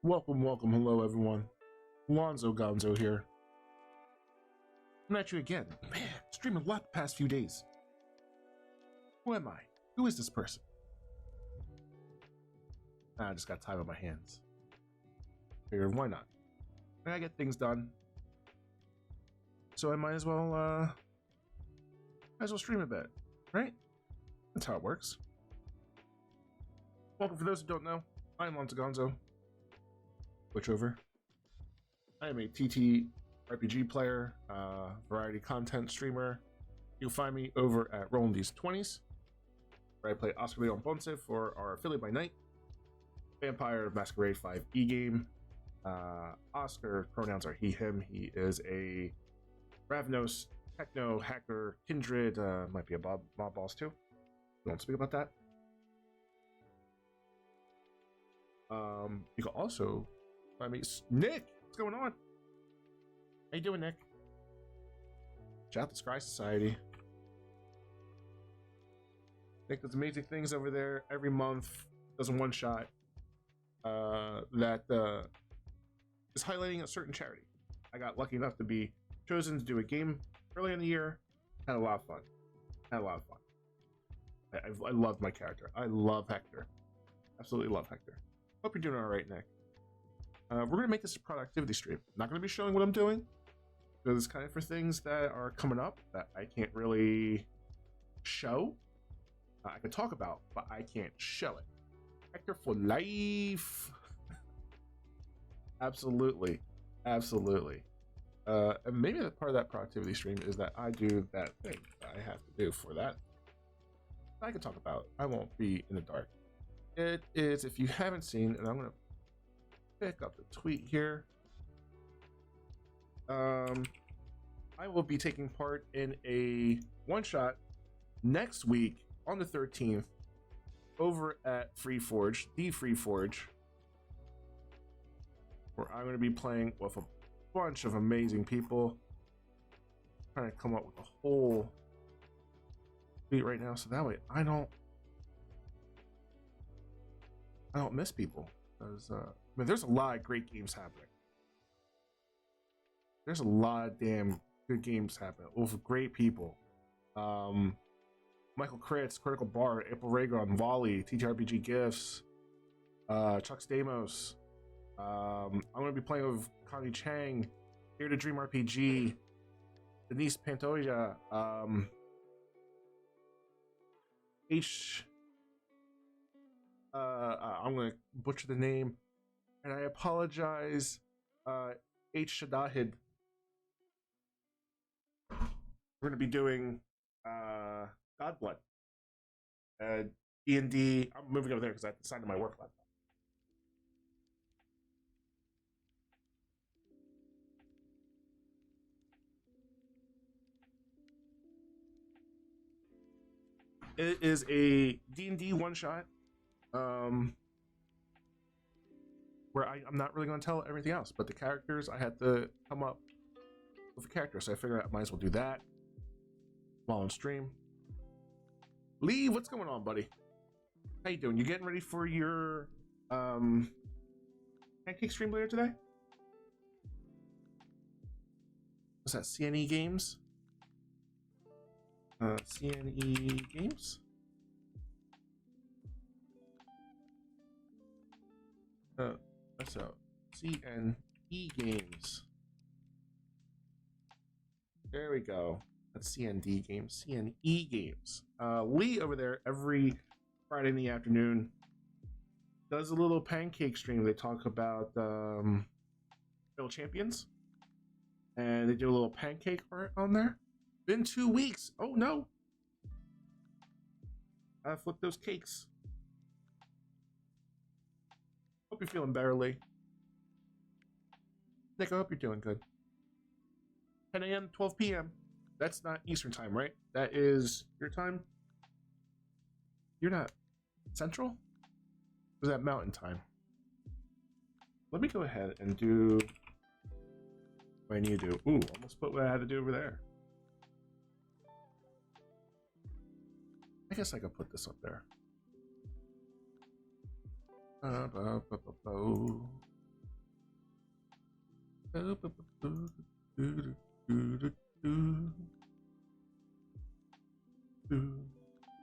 Welcome, hello everyone. Lonzo Gonzo here. I'm at you again. Man, streaming a lot the past few days. Who am I? Who is this person? I just got time on my hands. Figured, why not? I gotta get things done. So I might as well stream a bit, right? That's how it works. Welcome, for those who don't know, I'm Lonzo Gonzo. Switch over. I am a TT RPG player, variety content streamer. You'll find me over at Rolling These 20s, where I play Oscar Leon Ponce for our affiliate by night, Vampire Masquerade 5e game. Oscar pronouns are he, him. He is a Ravnos, Techno, Hacker, Kindred, might be a mob boss too. We won't speak about that. You can also find me, Nick. What's going on? How you doing, Nick? Shout out to Scry Society. Nick does amazing things over there every month. Does a one shot that is highlighting a certain charity. I got lucky enough to be chosen to do a game early in the year. Had a lot of fun. I loved my character. I love Hector. Absolutely love Hector. Hope you're doing all right, Nick. We're going to make this a productivity stream. I'm not going to be showing what I'm doing, because it's kind of for things that are coming up that I can't really show. I can talk about, but I can't show it. Hector for life. Absolutely. And maybe that part of that productivity stream is that I do that thing that I have to do for that. I can talk about. I won't be in the dark. It is, if you haven't seen, and I'm going to pick up the tweet here. I will be taking part in a one-shot next week on the 13th over at Freeforge, the Freeforge, where I'm going to be playing with a bunch of amazing people. Trying to come up with a whole tweet right now, so that way I don't miss people. Because I mean, there's a lot of great games happening. There's a lot of damn good games happening with great people. Michael Kritz, Critical Bard, April Raygon, Volley, TTRPG Gifts, Chuck Stamos. I'm going to be playing with Connie Chang, Here to Dream RPG, Denise Pantoja, I'm going to butcher the name, and I apologize, H. Shadahid. We're going to be doing Godblood. D&D. I'm moving over there because I have to sign to my work laptop. It is a D&D one-shot. Where I'm not really going to tell everything else, but the characters, I had to come up with a character, so I figured I might as well do that while on stream. Lee, what's going on, buddy? How you doing? You getting ready for your pancake stream later today? What's that, CNE Games? CNE Games? So CNE Games. There we go. That's CND Games. CNE Games. Lee over there every Friday in the afternoon does a little pancake stream. They talk about Real Champions, and they do a little pancake art on there. Been 2 weeks. Oh no! I flipped those cakes. Hope you're feeling better, Lee. Nick, I hope you're doing good. 10 a.m., 12 p.m. That's not Eastern time, right? That is your time? You're not Central? Or is that Mountain time? Let me go ahead and do what I need to do. Ooh, almost put what I had to do over there. I guess I could put this up there.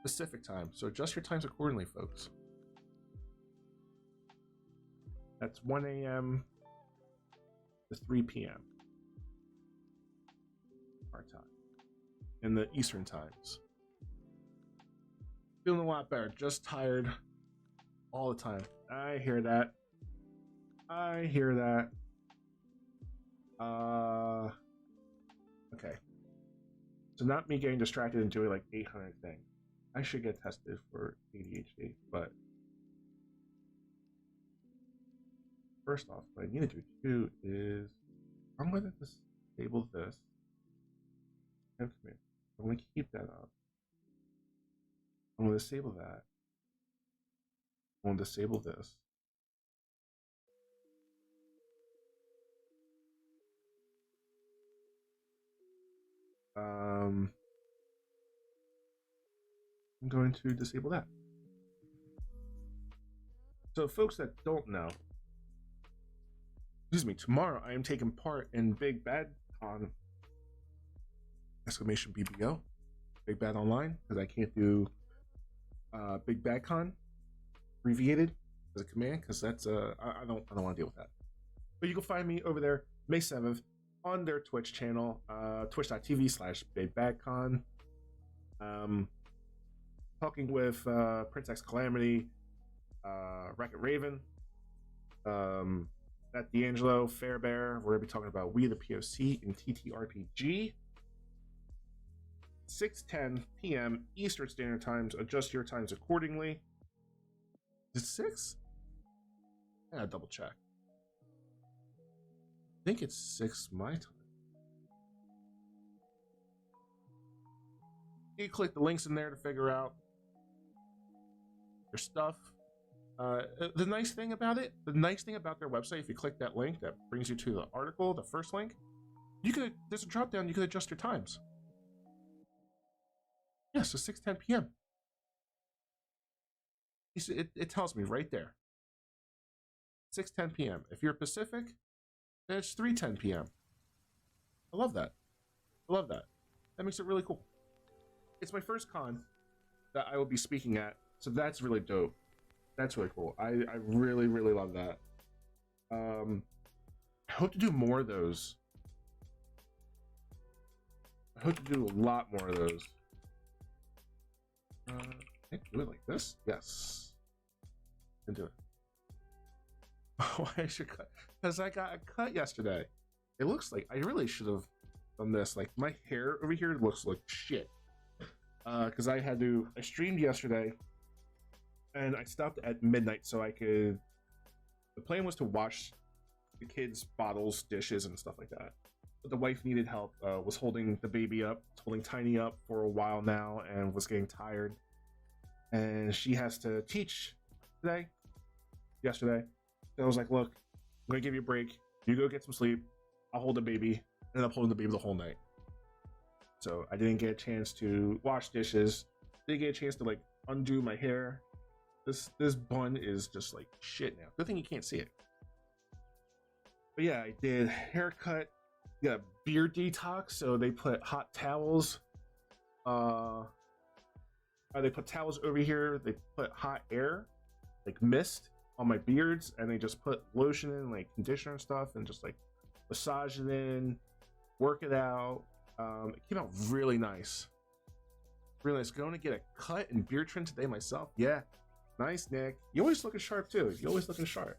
Pacific time, so adjust your times accordingly, folks. That's 1 a.m. to 3 p.m. our time in the Eastern times. Feeling a lot better, just tired all the time. I hear that. I hear that. Okay. So not me getting distracted and doing like 800 things. I should get tested for ADHD, but first off, what I need to do too is I'm going to disable this. And come here. I'm going to keep that up. I'm going to disable that. I'm going to disable this. I'm going to disable that. So folks that don't know, excuse me, tomorrow I am taking part in Big Bad Con, exclamation BBO, Big Bad Online, because I can't do Big Bad Con abbreviated as a command, because that's I don't want to deal with that. But you can find me over there May 7th on their Twitch channel, twitch.tv/BigBadCon. Talking with Prince X Calamity, Racket Raven, Matt D'Angelo, Fairbear. We're going to be talking about We the POC and TTRPG. 6:10 p.m. Eastern Standard Times. Adjust your times accordingly. Is it 6? I gotta double check. I think it's 6 my time. You click the links in there to figure out your stuff. The nice thing about their website, if you click that link that brings you to the article, the first link, there's a drop down, you can adjust your times. Yeah, so 6:10 p.m. It tells me right there. 6:10 p.m. If you're Pacific, then it's 3:10 p.m. I love that. I love that. That makes it really cool. It's my first con that I will be speaking at, so that's really dope. That's really cool. I really, really love that. I hope to do more of those. I hope to do a lot more of those. I do it like this? Yes. And do it. Oh, I should cut. Because I got a cut yesterday. It looks like I really should have done this. Like, my hair over here looks like shit. Because I streamed yesterday. And I stopped at midnight so I could... The plan was to wash the kids' bottles, dishes, and stuff like that. But the wife needed help, was holding the baby up, holding Tiny up for a while now, and was getting tired. And she has to teach yesterday. So I was like, look, I'm going to give you a break. You go get some sleep. I'll hold the baby. I ended up holding the baby the whole night. So I didn't get a chance to wash dishes. Didn't get a chance to, like, undo my hair. This bun is just like shit now. Good thing you can't see it. But yeah, I did haircut. Got a beard detox, so they put hot towels. They put towels over here. They put hot air, like mist, on my beards, and they just put lotion in, like conditioner and stuff, and just like massage it in, work it out. It came out really nice. Really nice. Going to get a cut and beard trim today myself. Yeah. Nice, Nick. You always looking sharp too. You always looking sharp.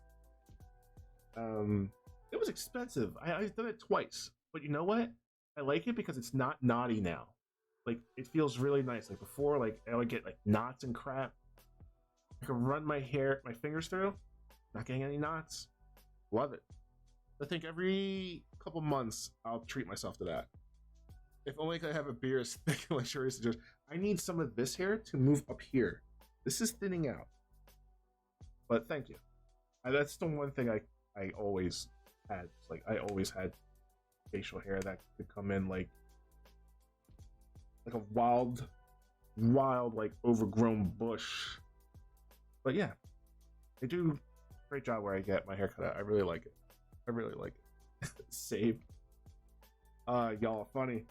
It was expensive. I've done it twice, but you know what? I like it because it's not knotty now. Like, it feels really nice. Like before, like I would get like knots and crap. I can run my fingers through. Not getting any knots. Love it. I think every couple months I'll treat myself to that. If only I could have a beard as thick and luxurious. Just I need some of this hair to move up here. This is thinning out. But thank you. That's the one thing I always had. It's like I always had facial hair that could come in like a wild like overgrown bush. But yeah, they do a great job where I get my hair cut out. I really like it. I really like it. Save. Y'all are funny.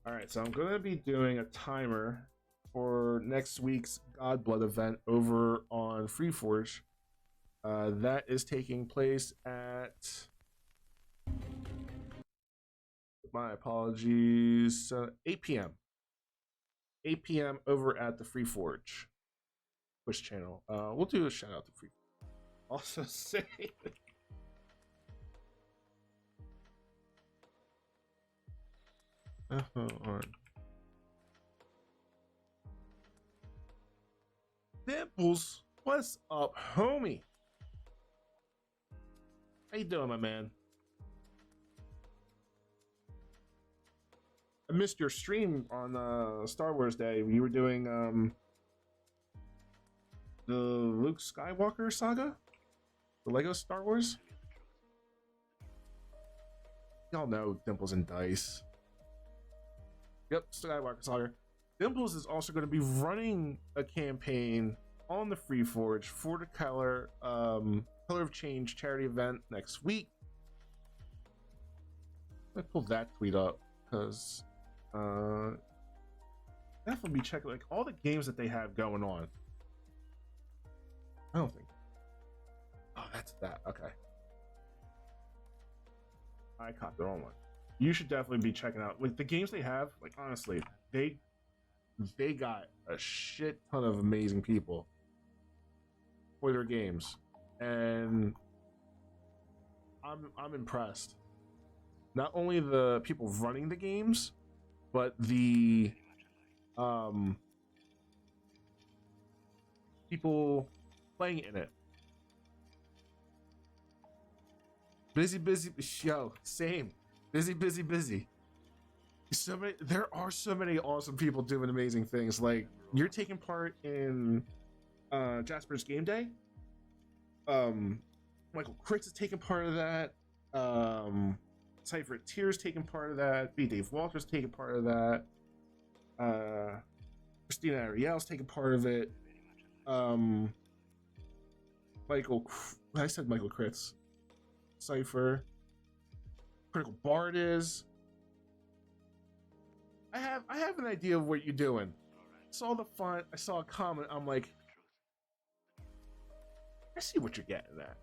All right, so I'm gonna be doing a timer for next week's Godblood event over on FreeForge. That is taking place at, my apologies, 8 p.m. 8 p.m. over at the FreeForge Twitch channel. We'll do a shout out to Free. Also say. Dimples, what's up, homie? How you doing, my man? I missed your stream on Star Wars Day. You were doing the Luke Skywalker saga, the Lego Star Wars. Y'all know Dimples and Dice. Yep, Skywalker saga. Dimples is also going to be running a campaign on the FreeForge for the Color of Change charity event next week. Let's pull that tweet up because definitely be checking like all the games that they have going on. I don't think. Oh, that's that. Okay. I caught the wrong one. You should definitely be checking out like the games they have. Like honestly, they got a shit ton of amazing people for their games, and I'm impressed. Not only the people running the games, but the people playing in it. Busy, yo, same. Busy. So many, there are so many awesome people doing amazing things. Like you're taking part in Jasper's Game Day. Michael Critz is taking part of that. Cypher Tears taking part of that. B. Dave Walter's taking part of that. Christina Ariel's taking part of it. I said Michael Critz. Cypher. Critical Bard is. I have an idea of what you're doing. I saw the font. I saw a comment. I'm like, I see what you're getting at.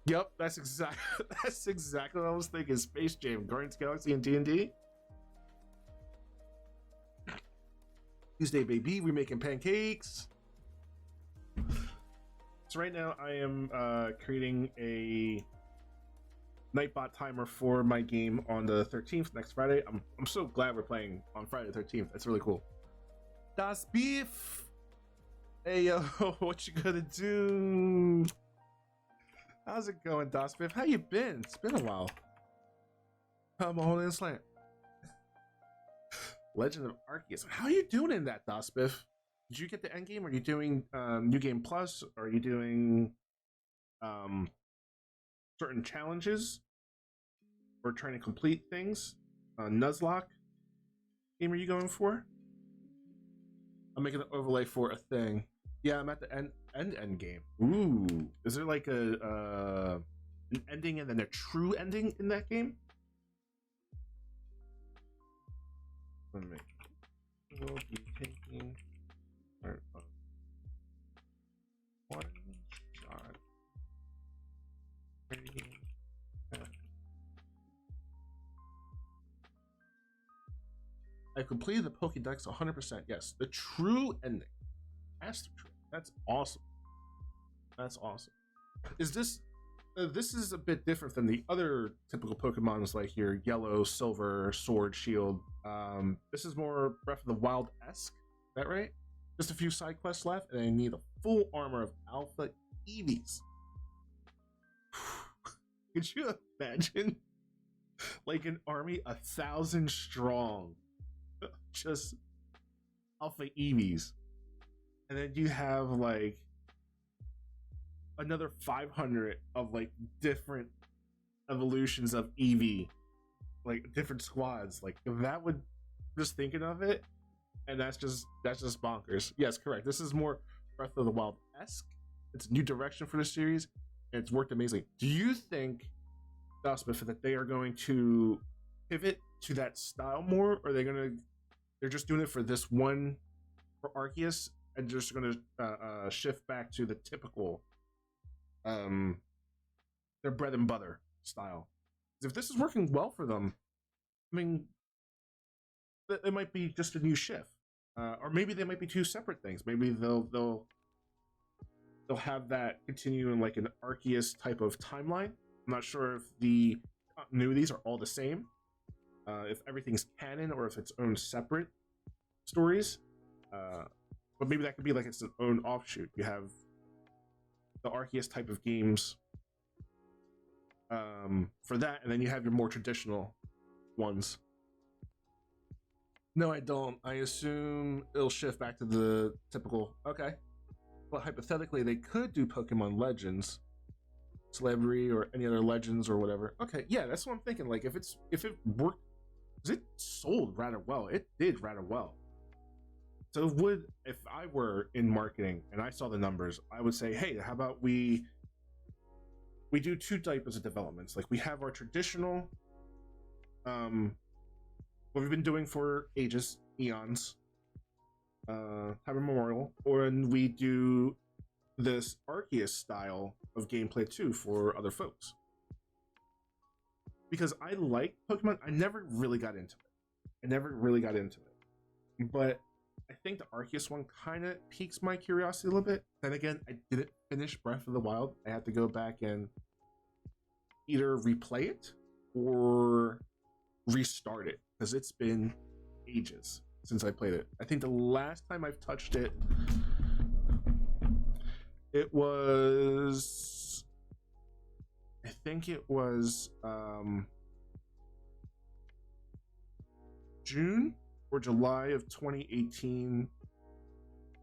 Yep, that's exactly what I was thinking. Space Jam, Guardians of the Galaxy, and D&D. Tuesday, baby, we making pancakes. So right now, I am creating a Nightbot timer for my game on the 13th, next Friday. I'm so glad we're playing on Friday the 13th. That's really cool. Das Beef! Hey, yo, what you gonna do? How's it going, Das Beef? How you been? It's been a while. I'm holding a slant. Legend of Arceus. How are you doing in that, Das Beef? Did you get the end game? Are you doing New Game Plus? Are you doing certain challenges or trying to complete things? Nuzlocke game are you going for? I'm making an overlay for a thing. Yeah, I'm at the end game. Ooh, is there like an ending and then a true ending in that game? Let me. We'll be taking one shot. I completed the Pokédex 100%. Yes, the true ending. That's the truth. That's awesome. That's awesome. Is this? This is a bit different than the other typical Pokemons like your Yellow, Silver, Sword, Shield. This is more Breath of the Wild-esque. Is that right? Just a few side quests left, and I need a full armor of Alpha Eevees. Could you imagine, like an army 1,000 strong, just Alpha Eevees, and then you have like another 500 of like different evolutions of Eevee, like different squads. Like that would, just thinking of it, and that's just bonkers. Yes, correct. This is more Breath of the Wild-esque. It's a new direction for the series. and it's worked amazingly. Do you think, Smith, that they are going to pivot to that style more, or they're just doing it for this one for Arceus and just going to shift back to the typical their bread and butter style? If this is working well for them, I mean, it might be just a new shift, or maybe they might be two separate things. Maybe they'll have that continue in like an Arceus type of timeline. I'm not sure if the continuities are all the same, if everything's canon or if it's own separate stories. But maybe that could be like its own offshoot. You have the Arceus type of games for that, and then you have your more traditional ones. No, I don't. I assume it'll shift back to the typical. Okay. But hypothetically, they could do Pokemon Legends, Celebrity, or any other Legends or whatever. Okay, yeah, that's what I'm thinking. Like, if it worked, because it sold rather well. It did rather well. So if I were in marketing and I saw the numbers, I would say, hey, how about we do two types of developments. Like, we have our traditional, what we've been doing for ages, eons, time immemorial, or we do this Arceus style of gameplay too for other folks. Because I like Pokemon, I never really got into it. But I think the Arceus one kind of piques my curiosity a little bit. Then again, I didn't finish Breath of the Wild. I had to go back and either replay it or restart it, because it's been ages since I played it. I think the last time I've touched it, it was June or July of 2018.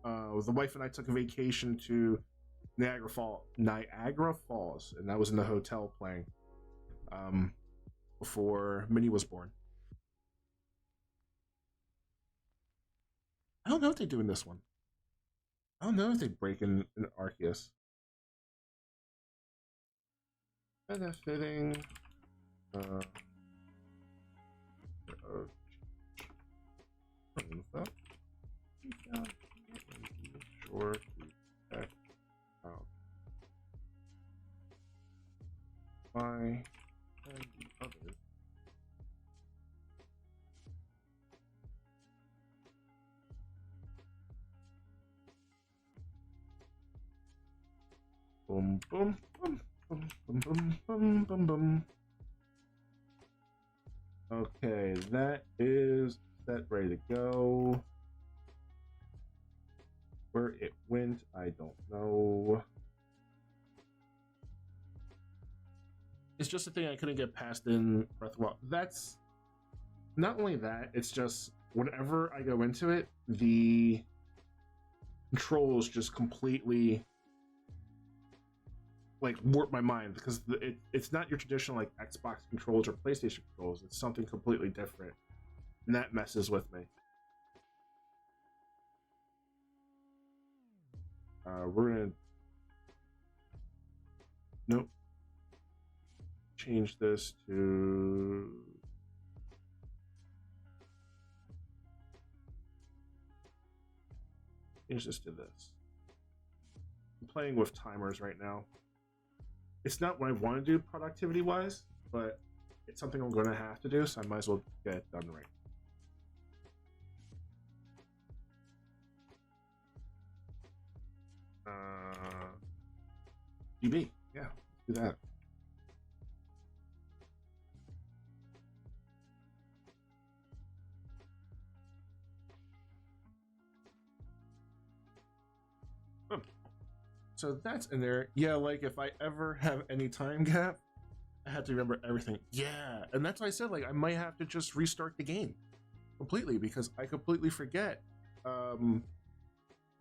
The wife and I took a vacation to Niagara Falls, and that was in the hotel playing before Minnie was born. I don't know if they do in this one. I don't know if they break in Arceus. Benefiting. Info. Sure to check out my and the others. Boom, boom, boom, boom, boom, boom, boom, boom, boom. Okay, that is set, ready to go. Where it went, I don't know. It's just a thing I couldn't get past in Breath of the Wild. That's not only that, it's just whenever I go into it, the controls just completely like warp my mind, because it's not your traditional like Xbox controls or PlayStation controls. It's something completely different, and that messes with me. We're gonna change this to this. I'm playing with timers right now. It's not what I want to do productivity wise, but it's something I'm going to have to do, so I might as well get it done right. GB, yeah, do that. So that's in there. Yeah, like if I ever have any time gap, I have to remember everything. Yeah, and that's why I said, like, I might have to just restart the game completely, because I completely forget the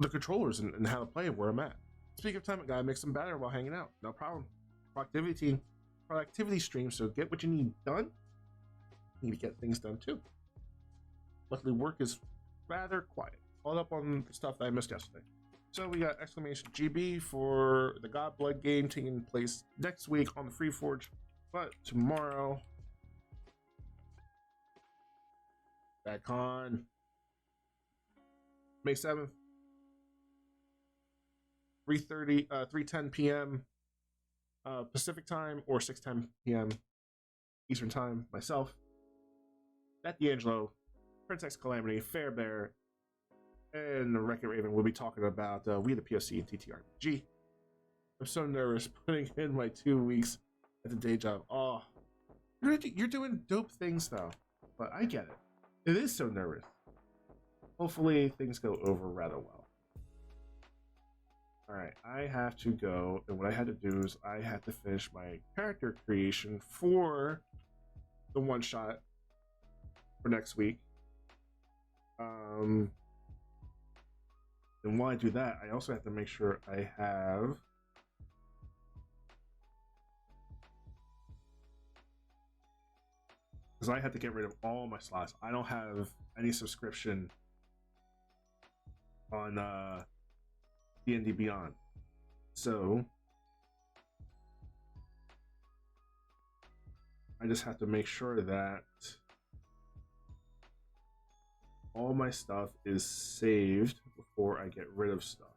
controllers and how to play and where I'm at. Speaking of time, gotta make some batter while hanging out. No problem. Productivity stream, so get what you need done. You need to get things done too. Luckily, work is rather quiet. All up on the stuff that I missed yesterday. So we got exclamation GB for the God Blood game taking place next week on the Free Forge, but tomorrow, back on May 7th, 3:10 p.m. Pacific time or 6:10 p.m. Eastern time. Myself, Matt D'Angelo, Prince X Calamity, Fairbear, and the Wreck-It Raven will be talking about We the POC and TTRPG. I'm so nervous putting in my 2 weeks at the day job. Oh, you're doing dope things though, but I get it. It is so nervous. Hopefully things go over rather well. All right, I have to go, and what I had to do is I had to finish my character creation for the one shot for next week. And while I do that, I also have to make sure I have because I had to get rid of all my slots. I don't have any subscription on D&D Beyond, so I just have to make sure that all my stuff is saved before I get rid of stuff.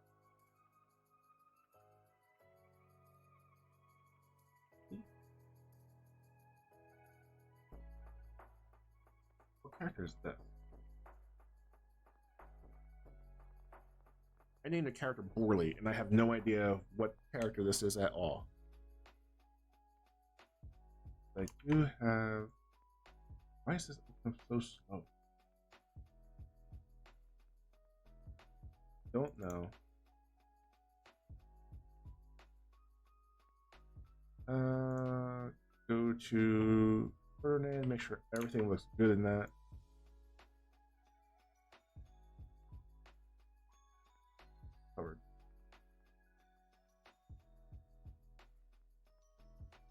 What character is that? I named a character Borley, and I have no idea what character this is at all. I do have... Why is this so slow? Don't know. Go to Ferdinand, make sure everything looks good in that. Covered.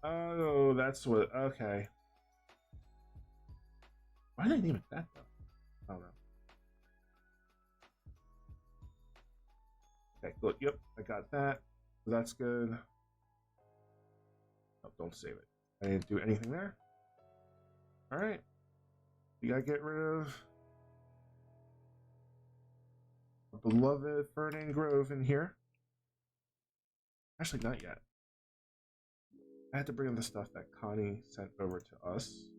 Oh, that's what. Okay. Why did I name it that though? I don't know. Okay, good. Yep, I got that. So that's good. Oh, don't save it. I didn't do anything there. All right. We gotta get rid of our beloved Ferdinand Grove in here. Actually, not yet. I had to bring in the stuff that Connie sent over to us,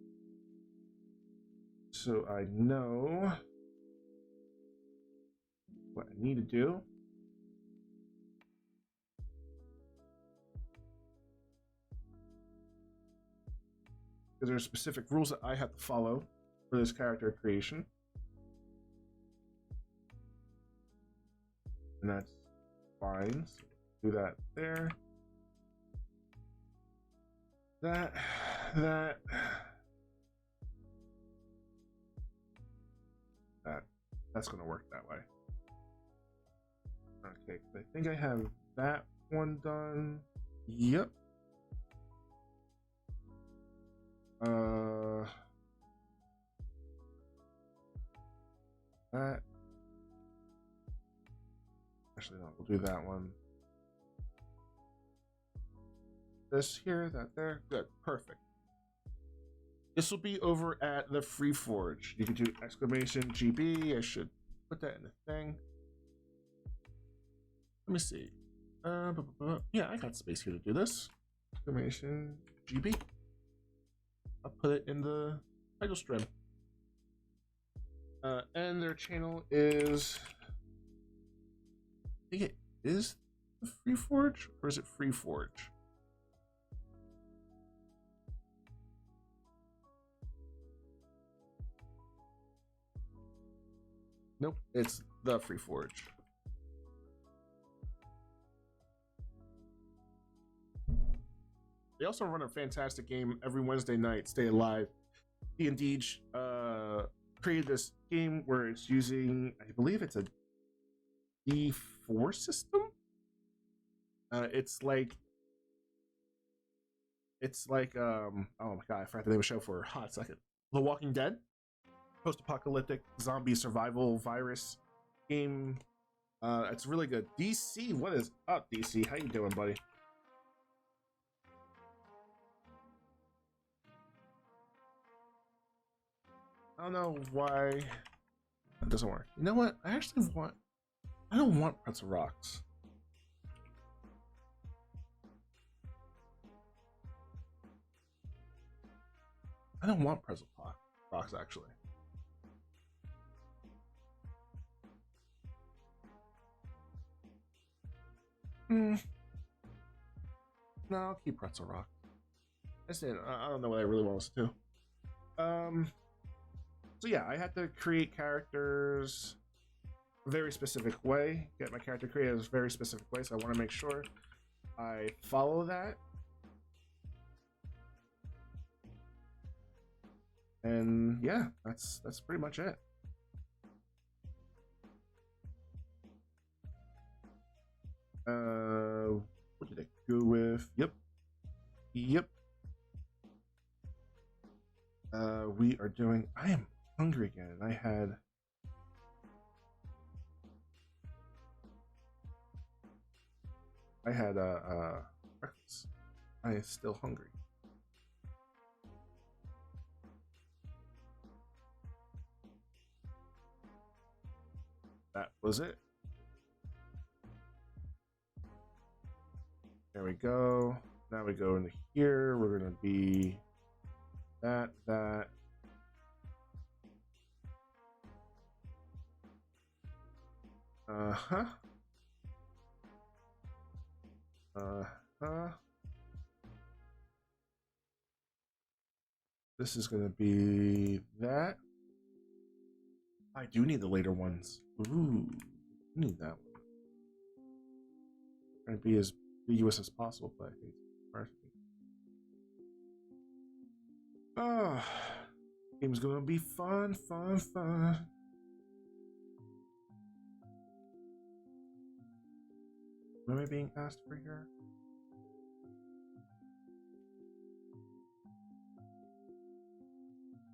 so I know what I need to do. Because there are specific rules that I have to follow for this character creation. And that's fine. So do that there. That's gonna work that way. Okay, I think I have that one done. Yep. That. Actually, no, we'll do that one. This here, that there. Good, perfect. This will be over at the Free Forge. You can do exclamation GB. I should put that in the thing. Let me see. Yeah, I got space here to do this. Exclamation GB. I'll put it in the title stream. And their channel is... I think it is the Free Forge, or is it Free Forge? Nope, it's the Free Forge. They also run a fantastic game every Wednesday night, Stay Alive. D&D created this game where it's using, I believe it's a D4 system. It's like oh my god, I forgot the name of the show for a hot second. The Walking Dead, post-apocalyptic zombie survival virus game It's really good. DC, what is up, DC? How you doing, buddy? I don't know why it doesn't work. You know what? I actually want... I don't want pretzel rocks. I don't want pretzel rocks, actually. No, I'll keep pretzel rock. I don't know what I really want to do. So yeah, I had to create characters a very specific way. Get my character created a very specific way, so I want to make sure I follow that. And yeah, that's pretty much it. What did I go with? Yep. We are doing... I am hungry again. I had... breakfast. I am still hungry. That was it. There we go. Now we go into here. We're gonna be that. This is gonna be that. I do need the later ones. Ooh, I need that one. Trying to be as ambiguous as possible, but I think it's perfect. Oh, game's gonna be fun. What am I being asked for here?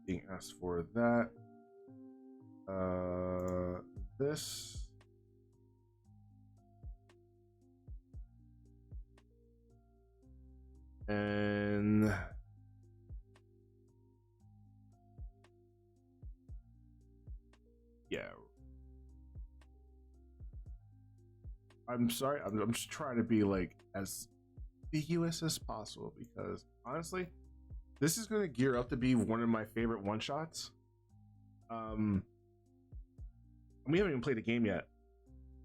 Being asked for that. This. And yeah, I'm sorry. I'm just trying to be like as ambiguous as possible because honestly, this is going to gear up to be one of my favorite one shots. We haven't even played the game yet,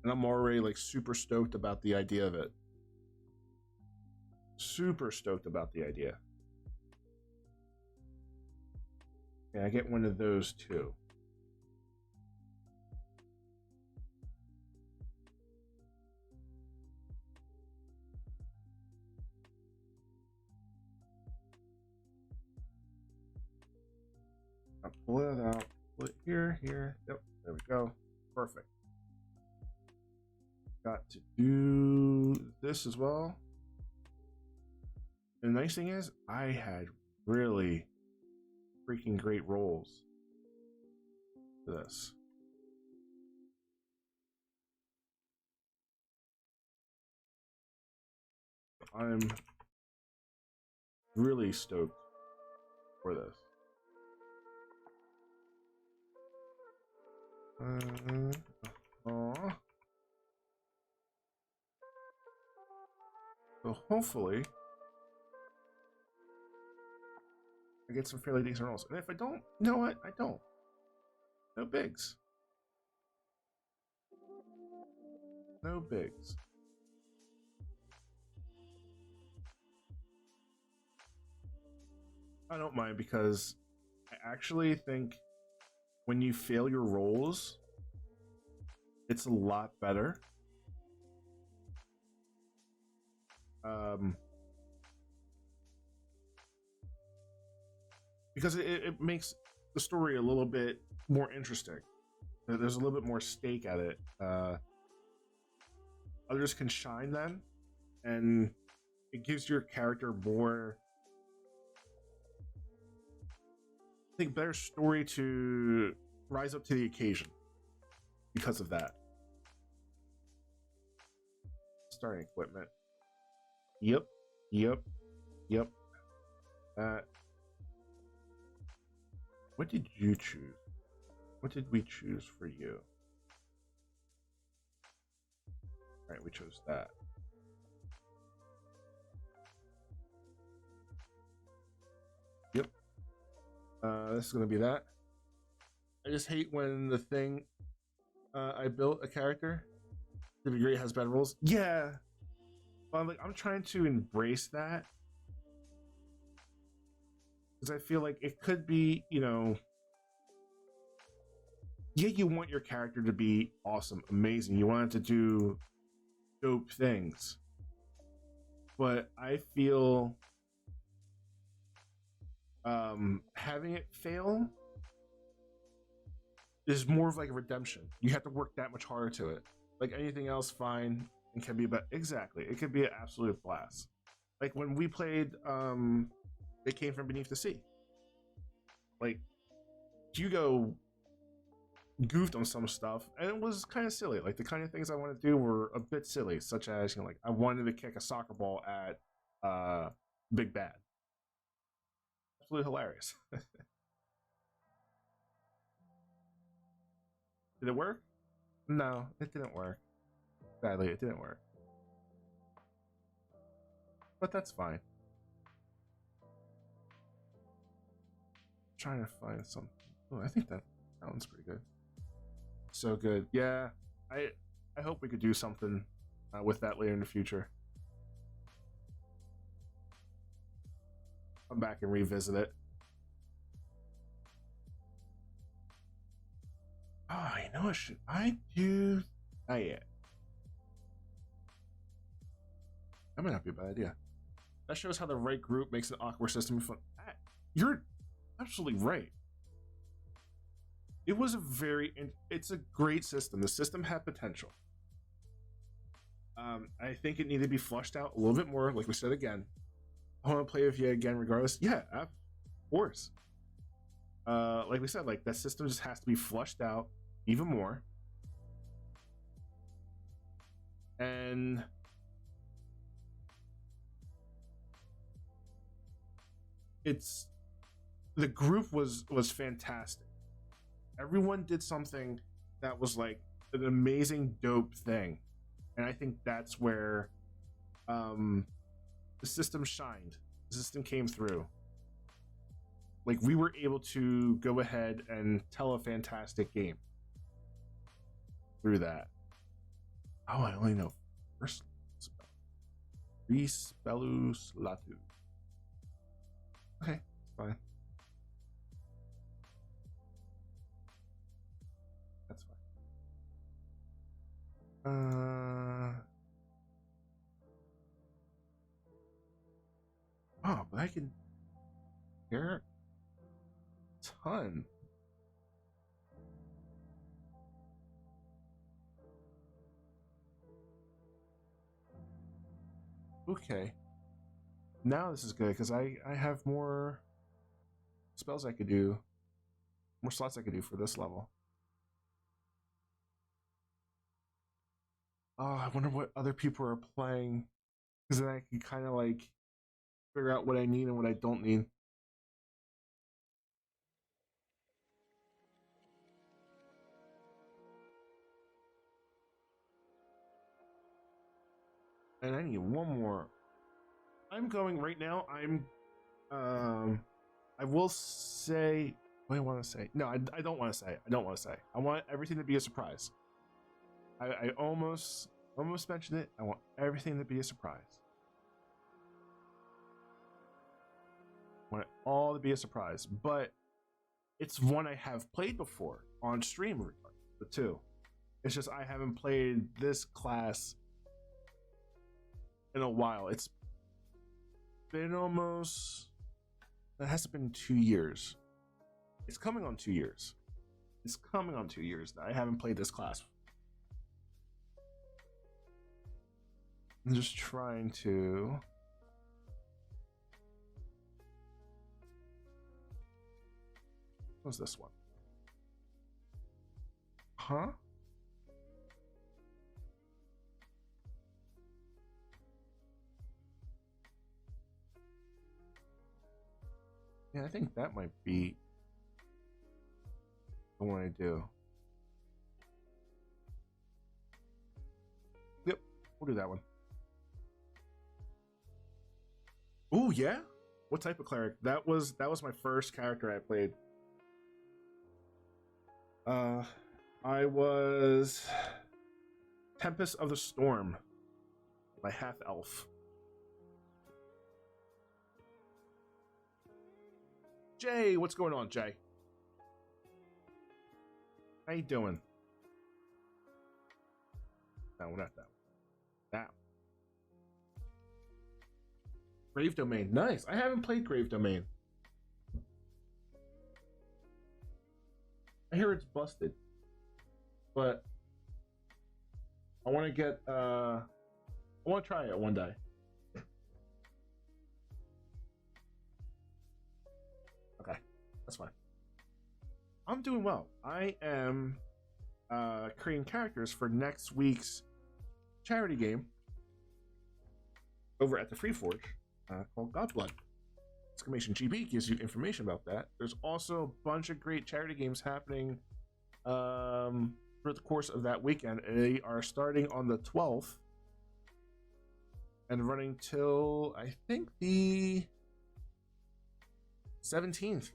and I'm already like super stoked about the idea of it. Super stoked about the idea. Yeah, I get one of those too. I'll pull it out. Pull it here. Yep, there we go. Perfect. Got to do this as well. And the nice thing is, I had really freaking great rolls for this. I'm really stoked for this. So hopefully I get some fairly decent rolls. And if I don't, you know what? I don't. No bigs. No bigs. I don't mind because I actually think when you fail your rolls, it's a lot better. Because it makes the story a little bit more interesting. There's a little bit more stake at it. Others can shine then, and it gives your character more, I think, better story to rise up to the occasion because of that. starting equipment. Yep. What did you choose? What did we choose for you? All right, we chose that. Yep. This is gonna be that. I just hate when the thing I built a character to be great has bad rules. Yeah, but I'm trying to embrace that because I feel like it could be, yeah, you want your character to be awesome, amazing. You want it to do dope things, but I feel having it fail is more of like a redemption. You have to work that much harder to it. Like anything else, fine, and can be about exactly. It could be an absolute blast. Like when we played It Came From Beneath the Sea. Like Hugo goofed on some stuff and it was kind of silly. Like the kind of things I want to do were a bit silly, such as, like I wanted to kick a soccer ball at Big Bad. Absolutely hilarious. Did it work? No, it didn't work. Sadly, it didn't work. But that's fine. I'm trying to find something. Oh, I think that sounds pretty good. So good. Yeah, I hope we could do something with that later in the future. Come back and revisit it. Oh, you know what should I do? Not yet. That might not be a bad idea. That shows how the right group makes an awkward system fun. You're absolutely right. It was it's a great system. The system had potential. I think it needed to be flushed out a little bit more. Like we said again, I want to play with you again regardless. Yeah, of course. Like we said, like that system just has to be flushed out even more. And the group was fantastic. Everyone did something that was like an amazing dope thing, and I think that's where the system shined. The system came through. Like we were able to go ahead and tell a fantastic game through that. Oh, I only know first spell. Respellus Latu. Okay, fine. That's fine. Oh, but I can hear a ton. Okay. Now this is good because I have more spells I could do, more slots I could do for this level. Oh, I wonder what other people are playing, because then I can kind of like figure out what I need and what I don't need. And I need one more. I'm going right now. I will say, what do I want to say? No, I don't want to say. I don't want to say. I want everything to be a surprise. I almost mentioned it. I want everything to be a surprise. I want it all to be a surprise, but it's one I have played before on stream, the two. It's just I haven't played this class in a while. It's been almost, it hasn't been 2 years. It's coming on 2 years. It's coming on 2 years that I haven't played this class. I'm just trying to. What's this one? Huh? Yeah, I think that might be the one I do. Yep, we'll do that one. Oh yeah, what type of cleric? That was my first character I played. I was Tempest of the Storm, my half elf. Jay, what's going on, Jay? How you doing? No, not that one. That. Grave Domain, nice. I haven't played Grave Domain. I hear it's busted, but I want to get. I want to try it one day. Okay, that's fine. I'm doing well. I am creating characters for next week's charity game over at the Free Forge called Godblood. Exclamation GB gives you information about that. There's also a bunch of great charity games happening for the course of that weekend. They are starting on the 12th and running till I think the 17th.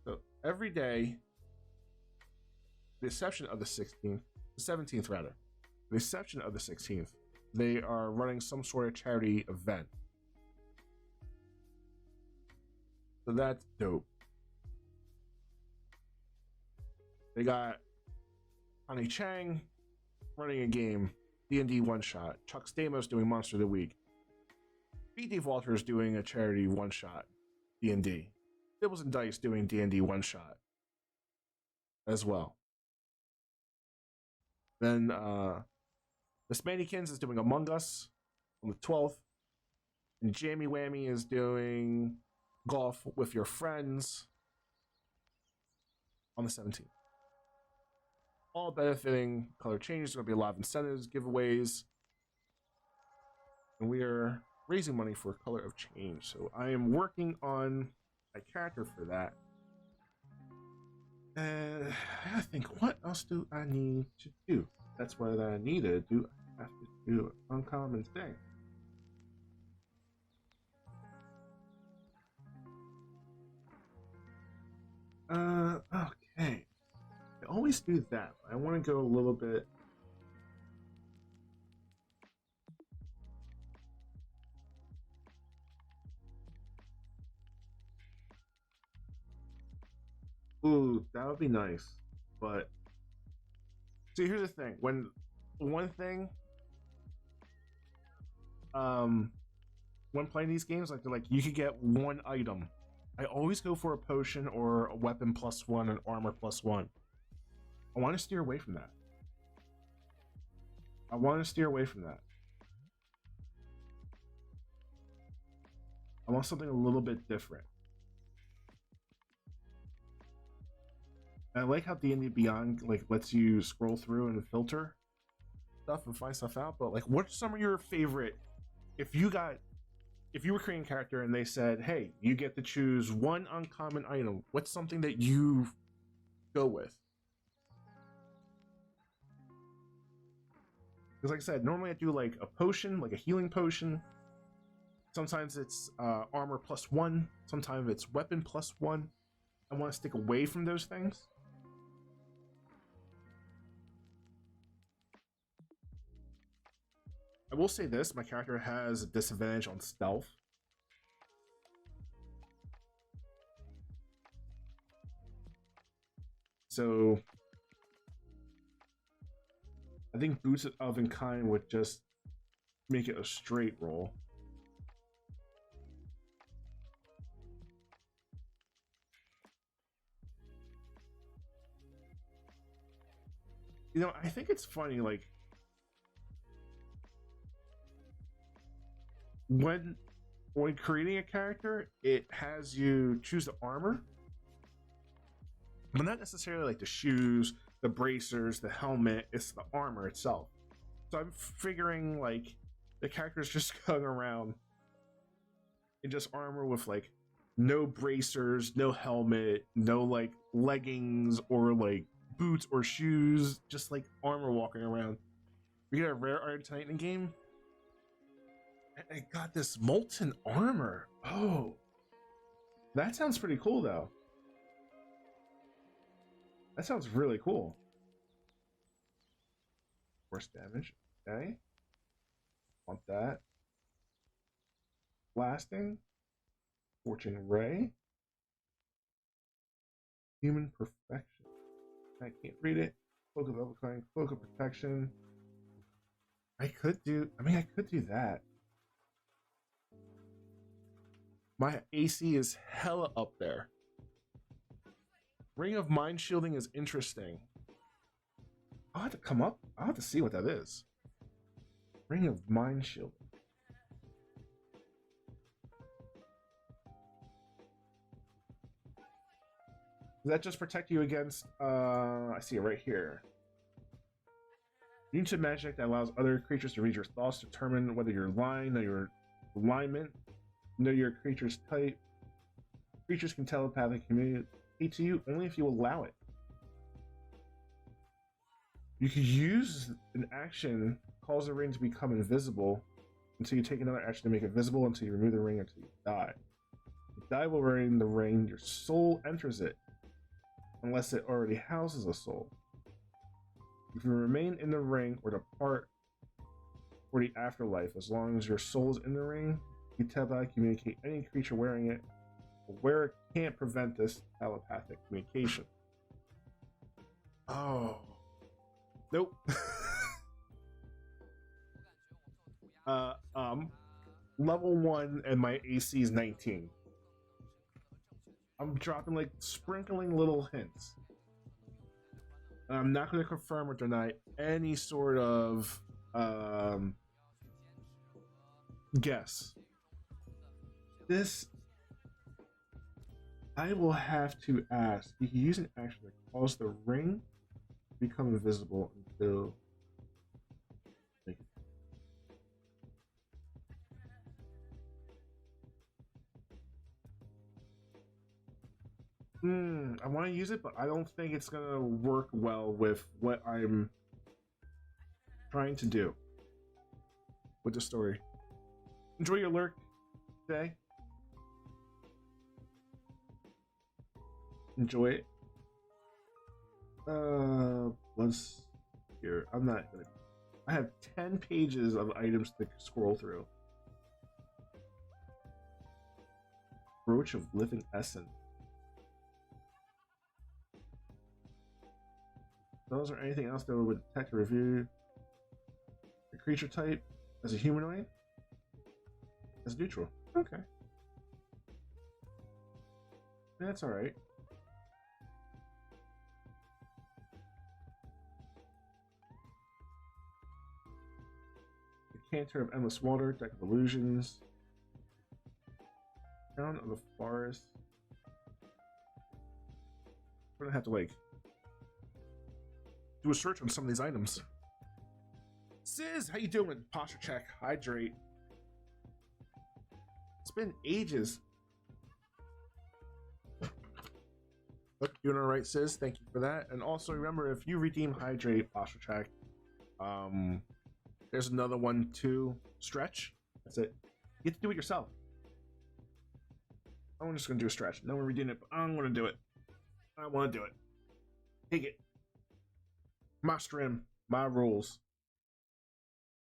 So every day, the exception of the 16th, the 17th rather, the exception of the 16th, they are running some sort of charity event. So that's dope. They got Honey Chang running a game, D&D one-shot. Chuck Stamos doing Monster of the Week. BD Walters doing a charity one-shot, D&D. Dibbles and Dice doing D&D one-shot as well. Then Miss Manykins is doing Among Us on the 12th. And Jammy Whammy is doing Golf with Your Friends on the 17th. All benefiting Color Change. There's going to be a lot of incentives, giveaways. And we are raising money for Color of Change. So I am working on a character for that. And I think, what else do I need to do? That's what I need to do. I have to do an uncommon thing. Okay. I always do that. I want to go a little bit. Ooh, that would be nice. But see, here's the thing. When playing these games, like you could get one item. I always go for a potion or a weapon +1 and armor +1. I want to steer away from that. I want something a little bit different. And I like how D&D Beyond lets you scroll through and filter stuff and find stuff out. But what's some of your favorite? If you were creating a character and they said, "Hey, you get to choose one uncommon item," what's something that you go with? Because like I said, normally I do a potion, like a healing potion. Sometimes it's armor +1. Sometimes it's weapon +1. I want to stick away from those things. I will say this, my character has a disadvantage on stealth. So I think Boots of Unkind would just make it a straight roll. You know, I think it's funny, when creating a character, it has you choose the armor, but not necessarily the shoes, the bracers, the helmet. It's the armor itself. So I'm figuring the character's just going around in just armor with no bracers, no helmet, no like leggings or like boots or shoes, just like armor walking around. We got a rare Iron Titan game. I got this molten armor. Oh, that sounds pretty cool though. That sounds really cool. Force damage. Okay. Want that. Blasting. Fortune Ray. Human Perfection. I can't read it. Cloak of Overcoming. Cloak of Protection. I could do that. My AC is hella up there. Ring of Mind Shielding is interesting. I'll have to come up. I'll have to see what that is. Ring of Mind Shielding. Does that just protect you against, I see it right here. Unique magic that allows other creatures to read your thoughts, determine whether you're lying, know your alignment, know your creature's type. Creatures can telepathically communicate to you only if you allow it. You can use an action, cause the ring to become invisible until you take another action to make it visible until you remove the ring until you die. You die while wearing the ring, your soul enters it, unless it already houses a soul. You can remain in the ring or depart for the afterlife as long as your soul is in the ring. You telepathically communicate any creature wearing it. The wearer can't prevent this telepathic communication. Oh. Nope. Level 1 and my AC is 19. I'm dropping like sprinkling little hints. I'm not going to confirm or deny any sort of guess. This, I will have to ask. You can use an action to cause the ring to become invisible until. I want to use it, but I don't think it's gonna work well with what I'm trying to do with the story. Enjoy your lurk today. Enjoy it. Let's here. I'm not gonna. I have 10 pages of items to scroll through. Brooch of Living Essence. Those or anything else that would detect or review your creature type as a humanoid, as neutral. Okay, that's all right. The Cantor of Endless Water, Deck of Illusions, Crown of the Forest. We're gonna have to like do a search on some of these items. Sis, how you doing? Posture check, hydrate. It's been ages. Look, doing all right, Sis. Thank you for that. And also remember, if you redeem hydrate, posture check, there's another one too. Stretch. That's it. You get to do it yourself. I'm just gonna do a stretch. No one redeemed it, but I'm gonna do it. I want to do it. Take it. My stream, my rules.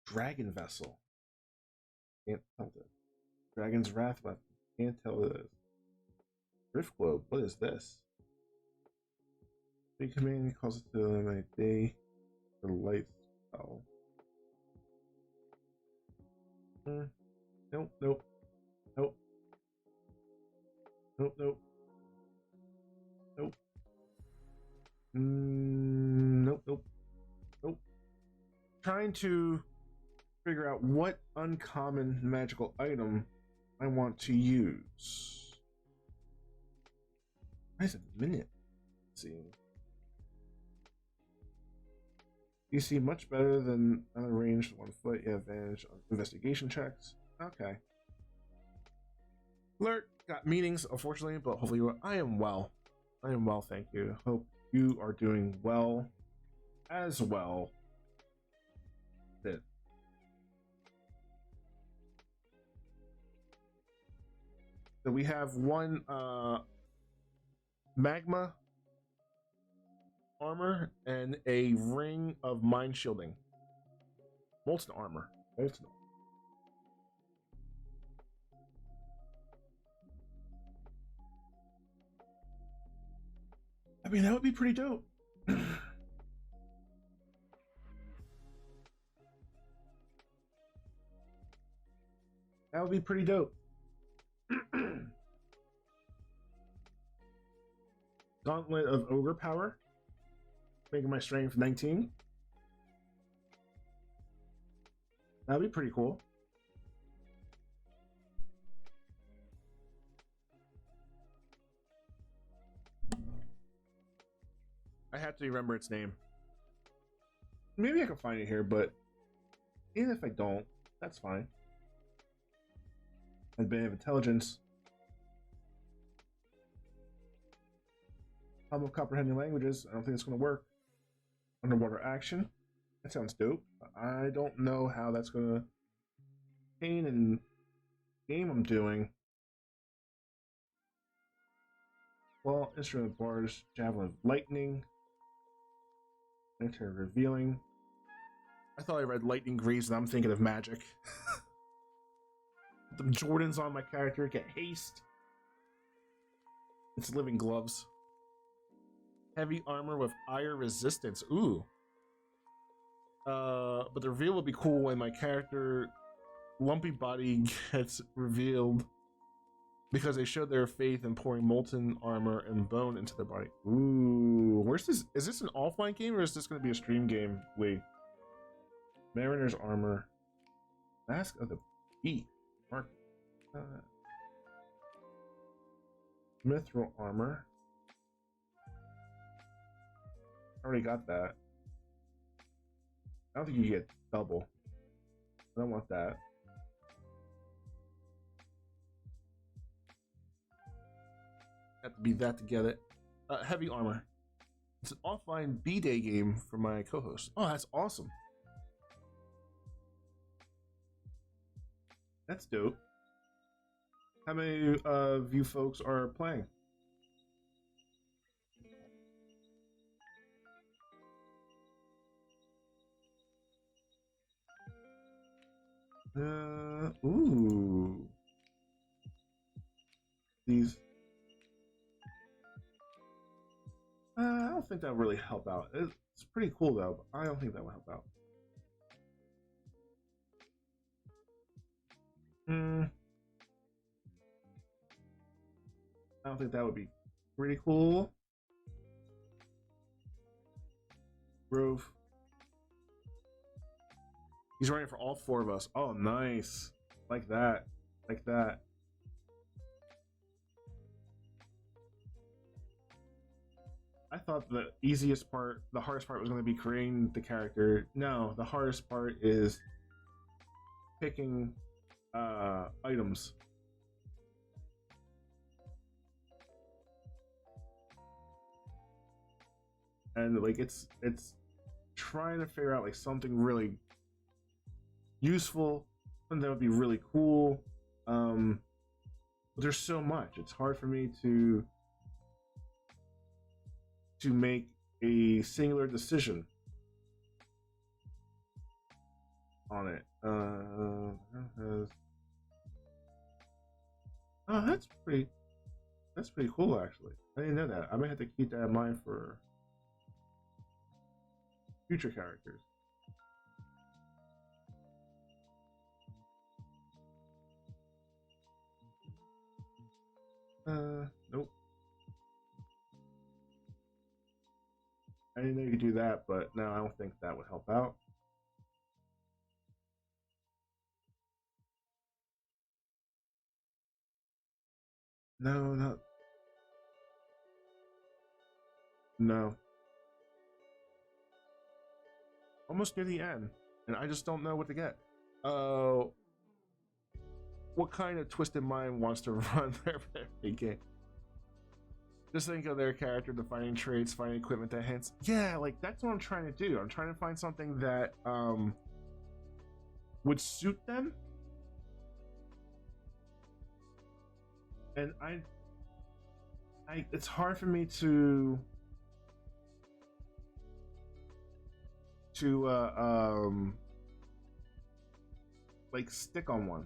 Dragon Vessel. Can't tell this. Dragon's Wrath weapon. Can't tell this. Rift Globe. What is this? Big command calls it to eliminate day. The light spell. Nope. Nope. Nope. Nope. Nope. Nope. Nope. Nope. Nope. Trying to figure out what uncommon magical item I want to use. Why is it a minute? Let's see. You see much better than other ranged 1 foot. You have advantage on investigation checks. Okay. Alert! got meetings, unfortunately, but hopefully I am well. I am well, thank you. Hope you are doing well as well. That so we have one magma armor and a ring of mind shielding. Molten armor. Molten. I mean, that would be pretty dope. That would be pretty dope. Gauntlet of Ogre Power. Making my strength 19. That'd be pretty cool. I have to remember its name. Maybe I can find it here, but even if I don't, that's fine. A bit of intelligence. Hum of comprehending languages. I don't think it's going to work. Underwater action. That sounds dope. I don't know how that's going to pain and game I'm doing. Well, instrument bars, javelin of lightning. Enter revealing. I thought I read lightning greaves and I'm thinking of magic. The Jordans on my character get haste. It's living gloves. Heavy armor with ire resistance. Ooh. But the reveal would be cool when my character lumpy body gets revealed because they showed their faith in pouring molten armor and bone into their body. Ooh, where's this? Is this an offline game or is this going to be a stream game? Wait. Mariner's armor. Mask of the Beak. Mark. Mithril armor. Already got that. I don't think you get double. I don't want that. Have to be that together. Heavy armor. It's an offline B-Day game for my co-host. Oh, that's awesome. That's dope. How many of you folks are playing? Ooh. These. I don't think that would really help out. It's pretty cool though, but I don't think that would help out. I don't think that would be pretty cool. Grove. He's running for all four of us. Oh, nice. Like that. Like that. I thought the easiest part, the hardest part was going to be creating the character. No, the hardest part is picking items. And like it's trying to figure out like something really useful, something that would be really cool. But there's so much. It's hard for me to make a singular decision on it. Oh, that's pretty cool actually. I didn't know that. I might have to keep that in mind for future characters. Nope. I didn't know you could do that, but no, I don't think that would help out. No, not. No. Almost near the end, and I just don't know what to get. Oh. what kind of twisted mind wants to run their very game? Just think of their character defining traits, finding equipment that hits. Yeah, like that's what I'm trying to do. I'm trying to find something that would suit them. And I it's hard for me to like stick on one.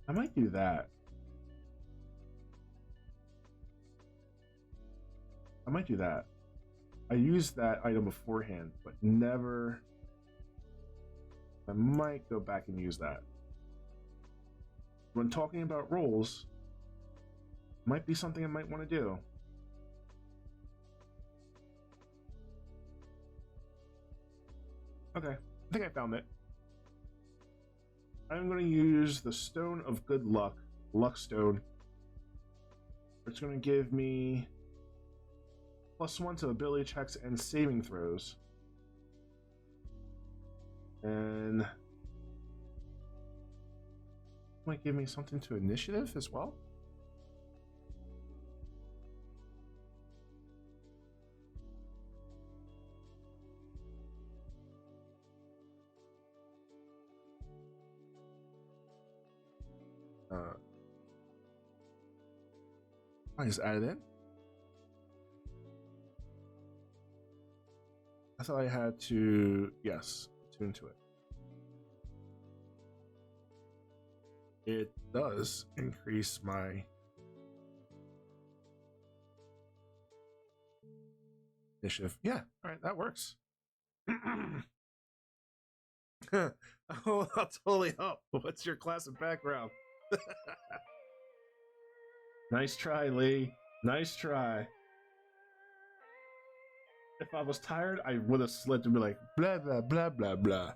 I might do that. I might do that. I used that item beforehand, but never. I might go back and use that. When talking about roles, might be something I might want to do. Okay, I think I found it. I'm going to use the Stone of Good Luck, Luck Stone. It's going to give me +1 to ability checks and saving throws. And might give me something to initiative as well. I just added in. I thought I had to, yes, tune to it. It does increase my initiative. Yeah, all right, that works. Oh, I'll totally help. What's your class and background? Nice try, Lee. Nice try. If I was tired, I would have slipped and be like, blah, blah, blah, blah, blah.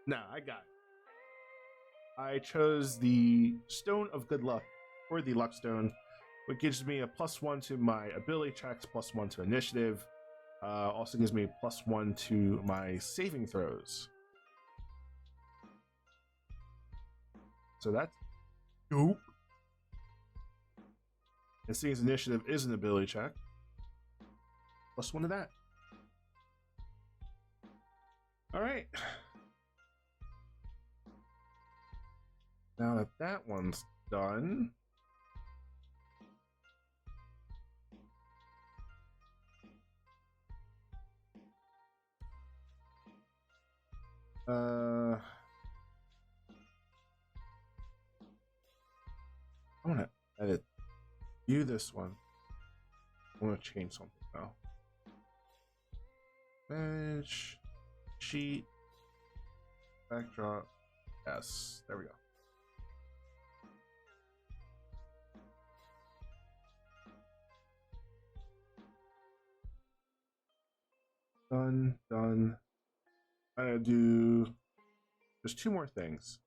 Nah, I got it. I chose the Stone of Good Luck, or the Luck Stone, which gives me a +1 to my ability checks, +1 to initiative. Also gives me +1 to my saving throws. So that's dope. And seeing as initiative is an ability check, +1 to that. All right. Now that that one's done, I want to edit this one. I want to change something now. Bench, sheet, backdrop. Yes, there we go. Done. I gotta do. There's 2 more things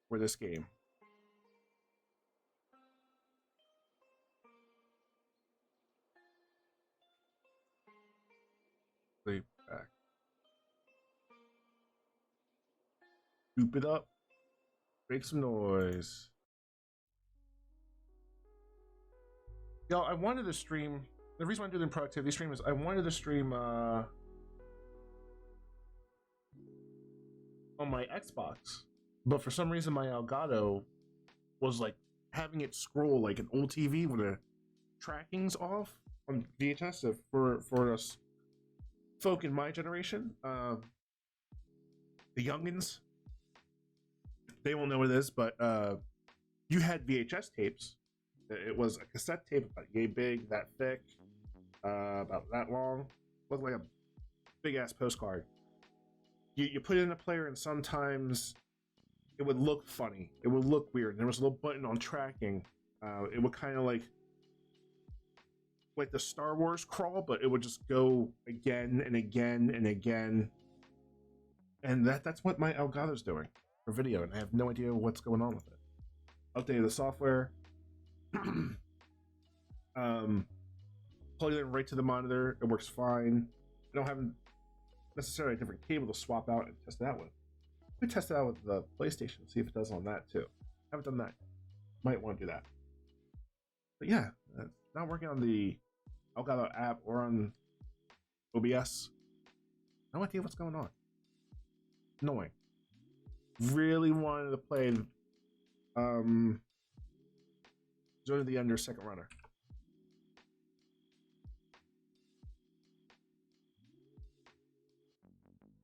for this game. Play back. Scoop it up. Make some noise. Yo, I wanted to stream. The reason why I'm doing the productivity stream is I wanted to stream on my Xbox, but for some reason my Elgato was like having it scroll like an old TV with the tracking's off on VHS. So for us folk in my generation, the youngins, they won't know what it is, but you had VHS tapes. It was a cassette tape about yay big, that thick, about that long, looked like a big ass postcard. You put it in a player, and sometimes it would look funny. It would look weird. There was a little button on tracking. It would kind of like the Star Wars crawl, but it would just go again and again and again. And that's what my Elgato's doing for video, and I have no idea what's going on with it. Updated the software. plug it in right to the monitor. It works fine. I don't have necessarily a different cable to swap out and test that with. We test it out with the PlayStation, see if it does on that too. Haven't done that. Might want to do that. But yeah, not working on the Elgato app or on OBS. No idea what's going on. Annoying. Really wanted to play Zone of the Ender Second Runner.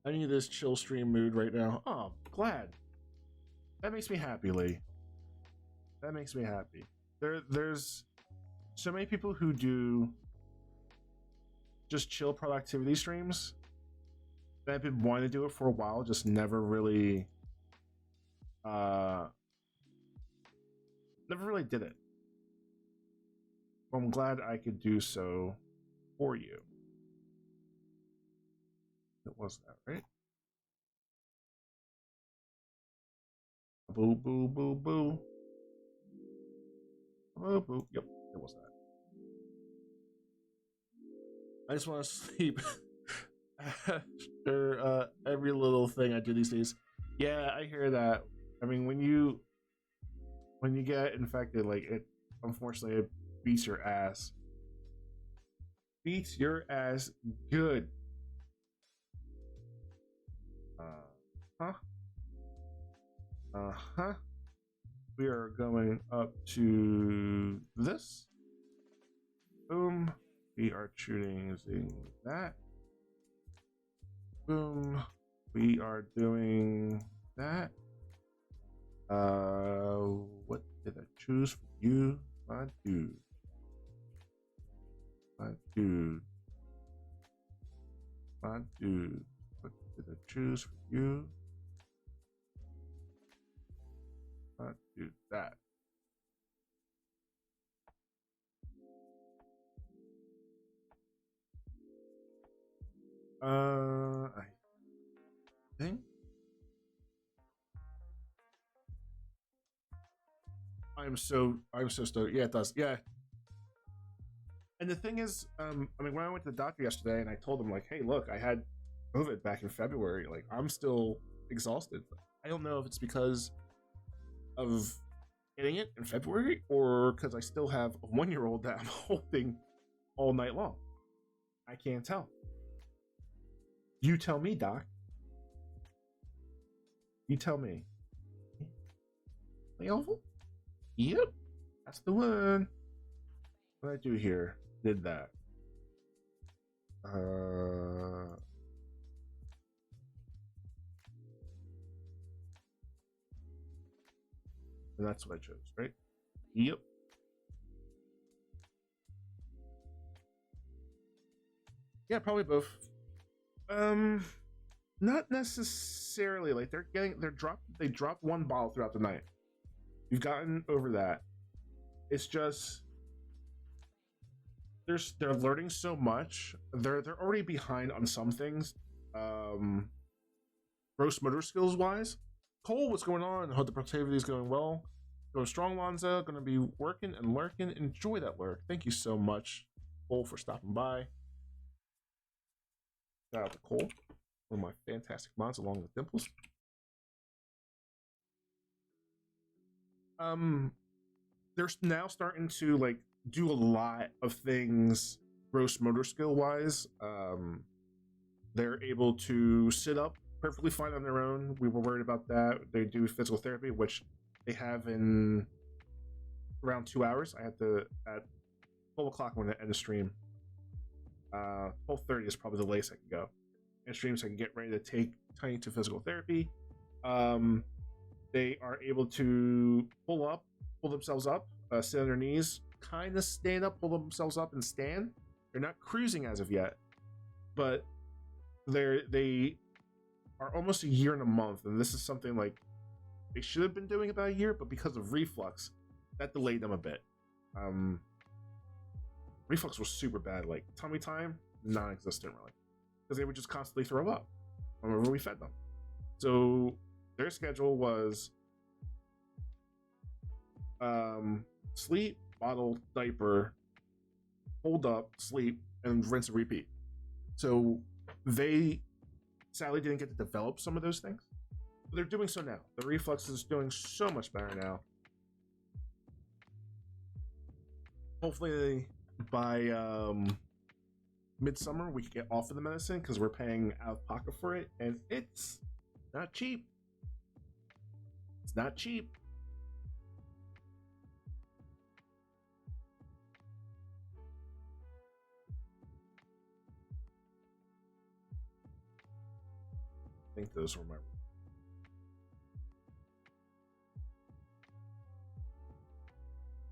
I need this chill stream mood right now. Oh, glad. That makes me happy, Lee. That makes me happy. There's so many people who do just chill productivity streams that I've been wanting to do it for a while, just never really did it. Well, I'm glad I could do so for you. It was that, right? Boo, boo, boo, boo. Boo, boo. Yep, it was that. I just want to sleep after every little thing I do these days. Yeah, I hear that. I mean, when you get infected, like, it, unfortunately, it beats your ass. Beats your ass good. We are going up to this. Boom. We are choosing that. Boom. We are doing that. What did I choose for you, my dude? My dude. My dude. What did I choose for you? Do that. I think I'm so stoked. Yeah, it does. Yeah. And the thing is, I mean, when I went to the doctor yesterday and I told him, like, hey, look, I had COVID back in February. Like, I'm still exhausted. I don't know if it's because of getting it in February or because I still have a 1-year-old that I'm holding all night long. I can't tell. You tell me, Doc. You tell me. Oval? Yep. That's the one. What did I do here? Did that. And that's what I chose, right? Yep. Yeah, probably both. Not necessarily. Like they drop one bottle throughout the night. You've gotten over that. It's just they're learning so much. They're already behind on some things. Gross motor skills wise. Cole, what's going on? I hope the productivity is going well. Going strong, Lonzo. Going to be working and lurking. Enjoy that lurk. Thank you so much, Cole, for stopping by. Shout out to Cole, one of my fantastic mods, along with Dimples. They're now starting to like do a lot of things gross motor skill wise. They're able to sit up perfectly fine on their own. We were worried about that. They do physical therapy, which they have in around 2 hours. I had to at 12 o'clock when I end the stream. 12:30 is probably the latest I can go. And stream so I can get ready to take Tiny to physical therapy. They are able to pull themselves up, sit on their knees, kind of stand up, pull themselves up, and stand. They're not cruising as of yet, but they are almost a year and a month, and this is something like they should have been doing about a year, but because of reflux, that delayed them a bit. Reflux was super bad, like tummy time, non-existent really, because they would just constantly throw up whenever we fed them. So their schedule was sleep, bottle, diaper, hold up, sleep, and rinse and repeat. So they sadly didn't get to develop some of those things. But they're doing so now. The reflux is doing so much better now. Hopefully by midsummer we can get off of the medicine, because we're paying out of pocket for it, and it's not cheap. It's not cheap. I think those were my...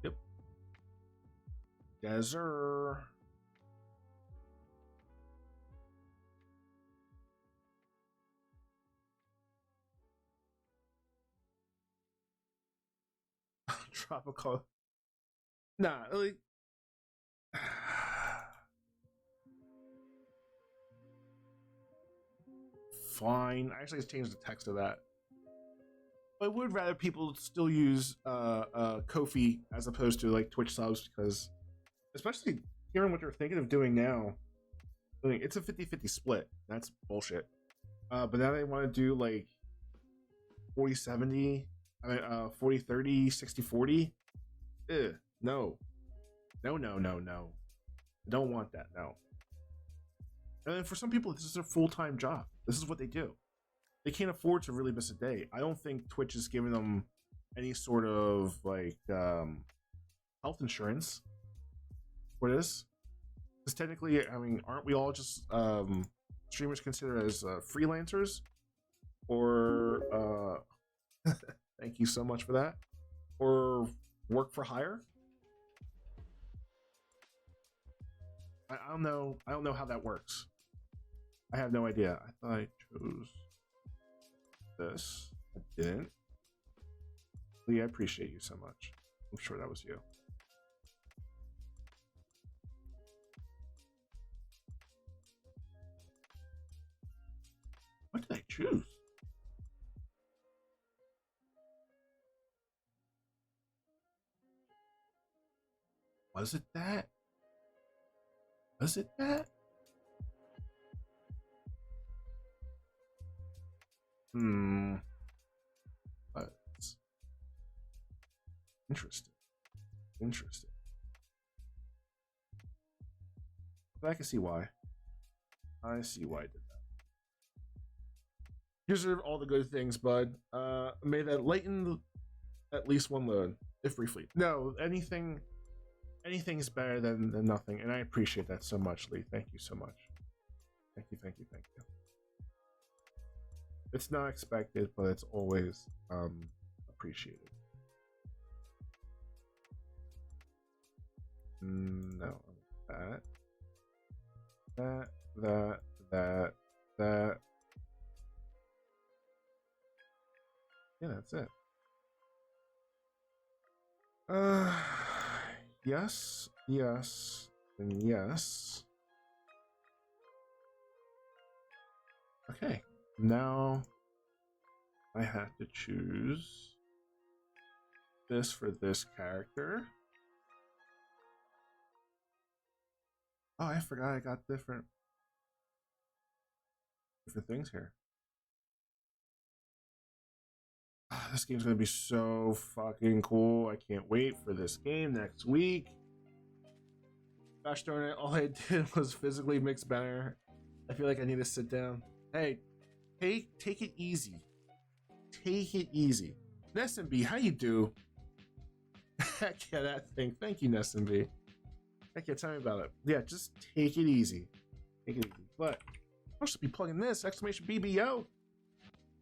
Yep. Yes, sir. Tropical. Nah, like... Fine. I actually changed the text of that. But I would rather people still use Ko-fi as opposed to like Twitch subs, because especially hearing what they're thinking of doing now, it's a 50-50 split. That's bullshit. But now they want to do like 40-70, 40-30, 60-40. No. No. I don't want that, no. And then for some people, this is their full-time job. This is what they do. They can't afford to really miss a day. I don't think Twitch is giving them any sort of like health insurance for this. Because technically, I mean, aren't we all just streamers considered as freelancers? Or thank you so much for that. Or work for hire? I don't know. I don't know how that works. I have no idea. I thought I chose this. I didn't. Lee, I appreciate you so much. I'm sure that was you. What did I choose? Was it that? Was it that? But interesting. Interesting. But I can see why. I see why I did that. Here's all the good things, bud. May that lighten at least one load, if briefly. No, anything is better than nothing, and I appreciate that so much, Lee. Thank you so much. Thank you. It's not expected, but it's always appreciated. No, that. Yeah, that's it. Yes, and yes. Okay, now I have to choose this for this character. Oh, I forgot I got different things here. This game's gonna be so fucking cool. I can't wait for this game next week. Gosh darn it, all I did was physically mix banner. I feel like I need to sit down. Hey, take it easy. Take it easy. NessMB, how you do? Heck yeah, that thing. Thank you, NessMB. Heck yeah, tell me about it. Yeah, just take it easy. Take it easy. But I'll just be plugging this! Exclamation BBO!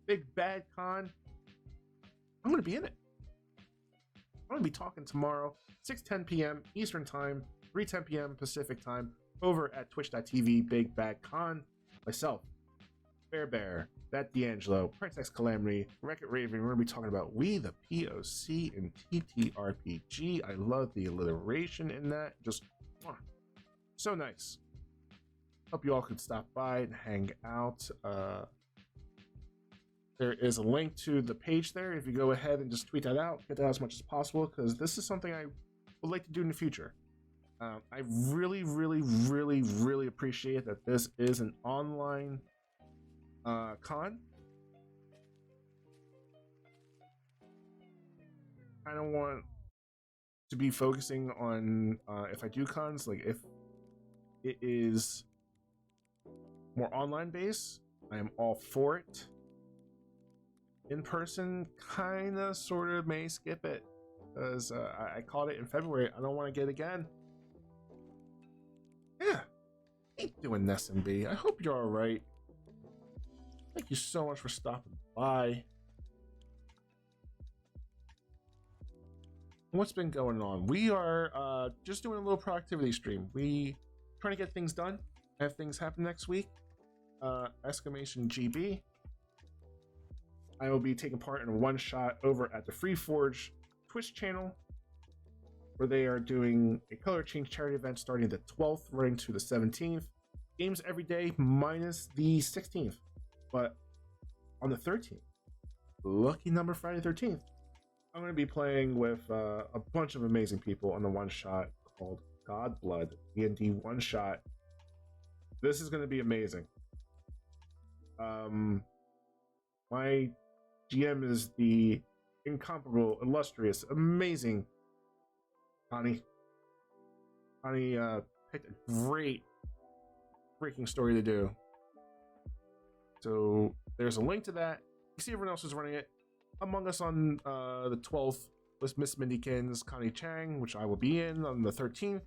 Big Bad Con. I'm gonna be in it. I'm gonna be talking tomorrow, 6:10 p.m. Eastern Time, 3:10 p.m. Pacific Time, over at twitch.tv, Big Bad Con. Myself, Bear, that D'Angelo, Princess Calamity, Wreck-It Raven. We're gonna be talking about We the POC and TTRPG. I love the alliteration in that. Just so nice. Hope you all could stop by and hang out. There is a link to the page there. If you go ahead and just tweet that out, get that out as much as possible, because this is something I would like to do in the future. I really, really, really, really appreciate that this is an online con. I don't want to be focusing on if I do cons, like if it is more online based, I am all for it. In person, kind of, sort of, may skip it because I called it in February. I don't want to get it again. Yeah, ain't doing SMB. I hope you're all right. Thank you so much for stopping by. What's been going on? We are just doing a little productivity stream. We trying to get things done, have things happen next week. Exclamation GB. I will be taking part in a one shot over at the Free Forge Twitch channel, where they are doing a color change charity event starting the 12th, running to the 17th. Games every day minus the 16th, but on the 13th, lucky number Friday 13th, I'm going to be playing with a bunch of amazing people on the one shot called Godblood D&D one shot. This is going to be amazing. My GM is the incomparable, illustrious, amazing Connie. Connie picked a great freaking story to do. So there's a link to that. You see everyone else is running it. Among Us on the 12th was Miss Mindykins, Connie Chang, which I will be in on the 13th.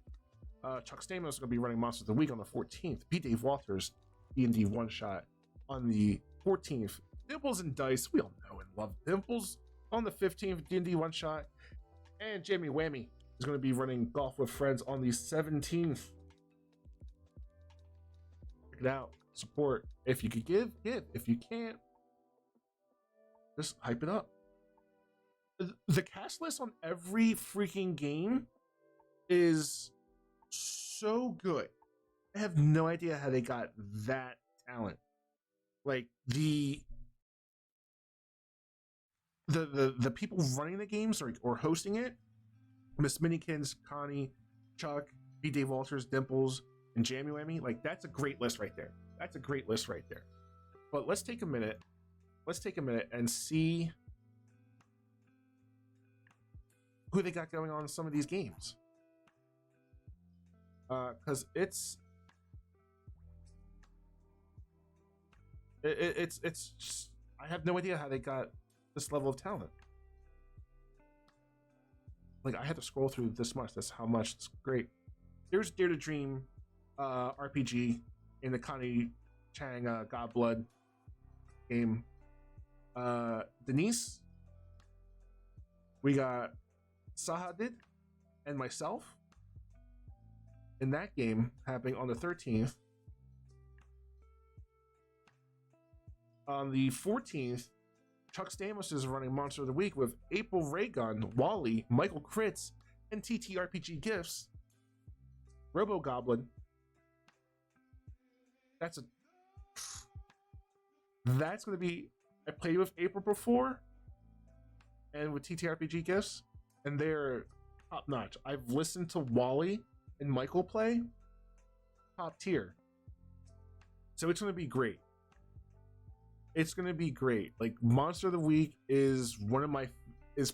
Chuck Stamos is going to be running Monsters of the Week on the 14th. B. Dave Walters, D&D one shot on the 14th. Dimples and Dice, we all know and love Dimples on the 15th. D&D one shot. And Jamie Whammy is going to be running Golf with Friends on the 17th. Check it out. Support. If you could give. If you can't, just hype it up. The cast list on every freaking game is so good. I have no idea how they got that talent. Like the people running the games or hosting it, Miss Minikins, Connie, Chuck, B. Dave Walters, Dimples, and Jamie Whammy. Like, that's a great list right there. That's a great list right there. But let's take a minute. Let's take a minute and see who they got going on in some of these games. Because it's just, I have no idea how they got this level of talent. Like, I had to scroll through this much. That's how much. It's great. There's Dare to Dream RPG in the Connie Chang Godblood game. Denise, we got Sahadid and myself in that game happening on the 13th. On the 14th, Chuck Stamos is running Monster of the Week with April Raygun, Wally, Michael Kritz, and TTRPG Gifts. Robo Goblin. That's going to be. I played with April before, and with TTRPG Gifts, and they're top notch. I've listened to Wally and Michael play, top tier. So it's going to be great. It's going to be great. Like, Monster of the Week is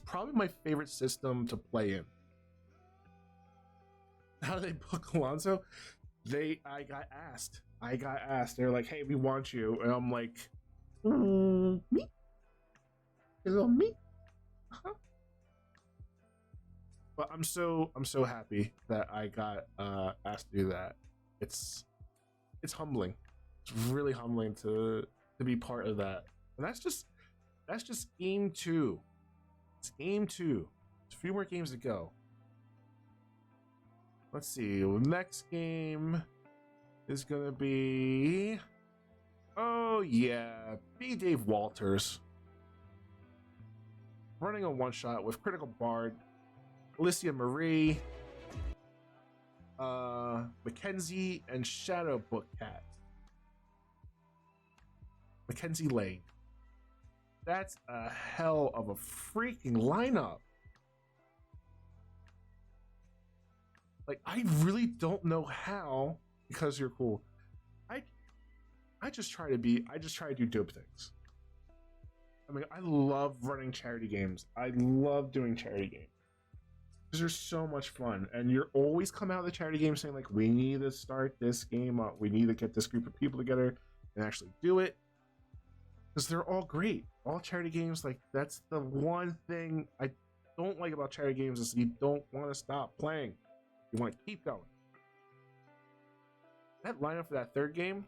probably my favorite system to play in. How do they book Alonso? I got asked. They're like, "Hey, we want you," and I'm like, "Me? Is it on me?" Uh-huh. But I'm so happy that I got asked to do that. It's humbling. It's really humbling to be part of that. And that's just game 2. It's game 2. There's a few more games to go. Let's see. Next game is gonna be, oh yeah, B. Dave Walters running a one shot with Critical Bard, Alicia Marie, Mackenzie, and Shadow Book Cat. Mackenzie Lane. That's a hell of a freaking lineup. Like, I really don't know how, because you're cool. I just try to do dope things. I mean, I love running charity games. I love doing charity games because they're so much fun. And you're always come out of the charity game saying, like, we need to start this game up. We need to get this group of people together and actually do it. Because they're all great. All charity games, like, that's the one thing I don't like about charity games is you don't want to stop playing. You want to keep going. That lineup for that third game,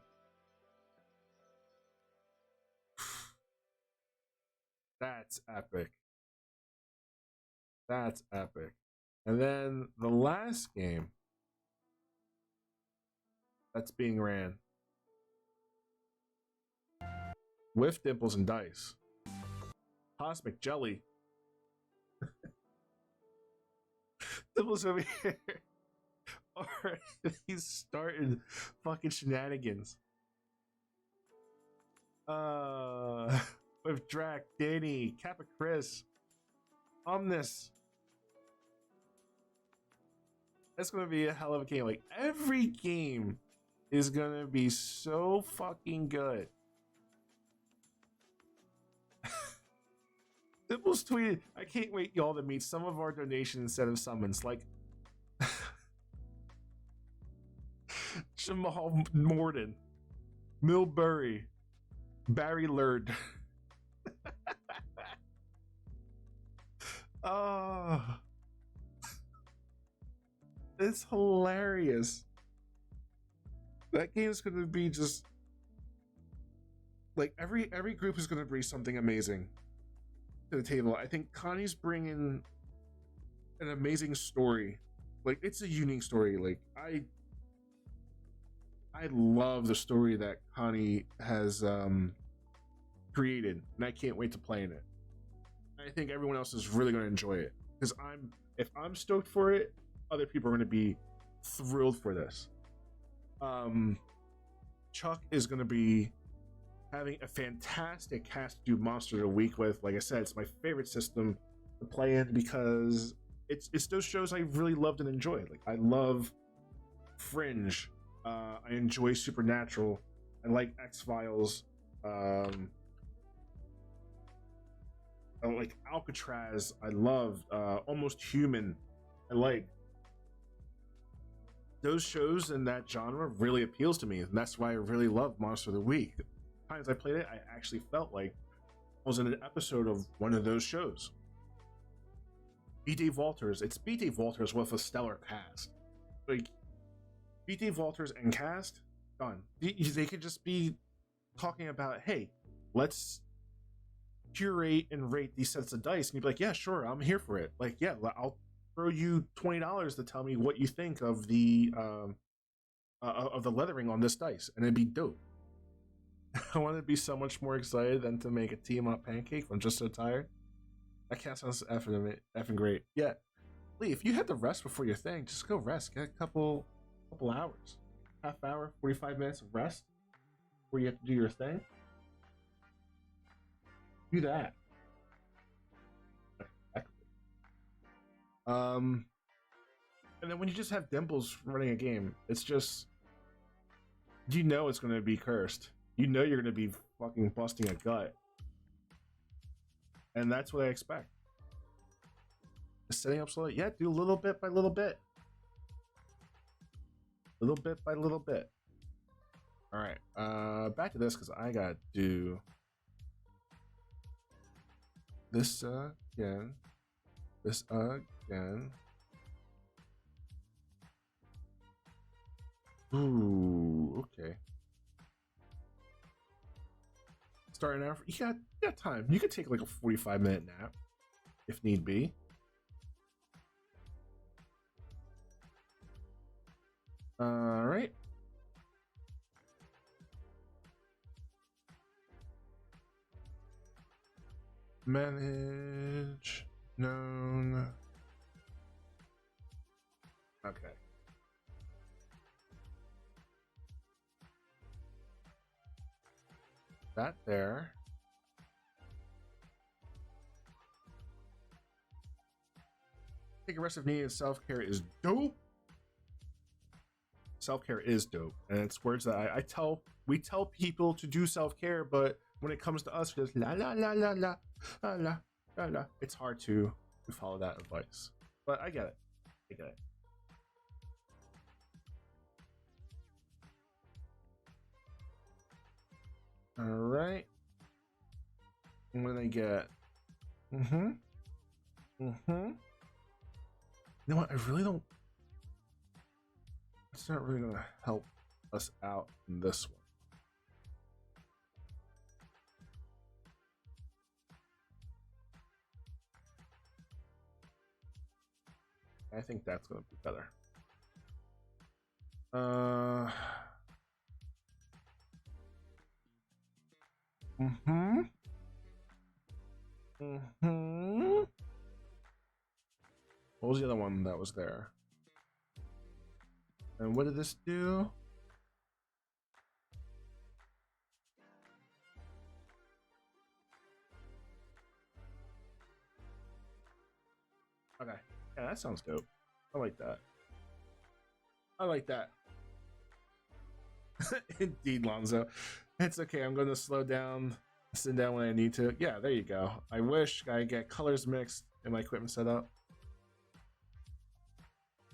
that's epic. That's epic. And then the last game that's being ran with Dimples and Dice. Cosmic Jelly. Dimples over here. Alright, he's starting fucking shenanigans. With Drac, Danny, Kappa Chris, Omnis. That's gonna be a hell of a game. Like, every game is gonna be so fucking good. Dimples tweeted, I can't wait y'all to meet some of our donations instead of summons. Like, Jamal Morden, Milbury, Barry Lurd. Oh, it's hilarious. That game's gonna be just like every group is gonna bring something amazing to the table. I think Connie's bringing an amazing story. Like, it's a unique story. Like, I love the story that Connie has created, and I can't wait to play in it. I think everyone else is really going to enjoy it because if I'm stoked for it, other people are going to be thrilled for this. Chuck is going to be having a fantastic cast to do Monster of the Week with. Like I said, it's my favorite system to play in because it's those shows I really loved and enjoyed. Like, I love Fringe. I enjoy Supernatural. I like X-Files. I like Alcatraz. I love Almost Human. I like those shows in that genre really appeals to me, and that's why I really love Monster of the Week. The times I played it, I actually felt like I was in an episode of one of those shows. B. Dave Walters. It's B. Dave Walters with a stellar cast. Like, B. Dave Walters and cast, done. They could just be talking about, hey, let's curate and rate these sets of dice, and you'd be like, yeah, sure, I'm here for it. Like, yeah, I'll throw you $20 to tell me what you think of the leathering on this dice, and it'd be dope. I want to be so much more excited than to make a Tiamat pancake. I'm just so tired. That cat sounds effing great. Yeah, Lee, if you had to rest before your thing, just go rest. Get a couple hours, half hour, 45 minutes of rest before you have to do your thing. Do that. And then when you just have Dimples running a game, it's just, you know, it's going to be cursed. You know you're going to be fucking busting a gut. And that's what I expect. Just setting up slowly. Yeah, do little bit by little bit. Little bit by little bit. Alright, back to this because I got to do this again. This again. Ooh, okay. Starting out, you got time. You could take like a 45-minute nap if need be. All right. Manage known. Okay. That there. Take a rest of needed self-care is dope. self-care is dope, and it's words that we tell people to do self-care, but when it comes to us, it's la la la la la la la la la. It's hard to follow that advice, but I get it. I get it. All right. I'm gonna get. You know what? I really don't. It's not really gonna help us out in this one. I think that's gonna be better. What was the other one that was there? And what did this do? Okay. Yeah, that sounds dope. I like that. I like that. Indeed, Lonzo. It's okay. I'm going to slow down, sit down when I need to. Yeah, there you go. I wish I get colors mixed in my equipment setup.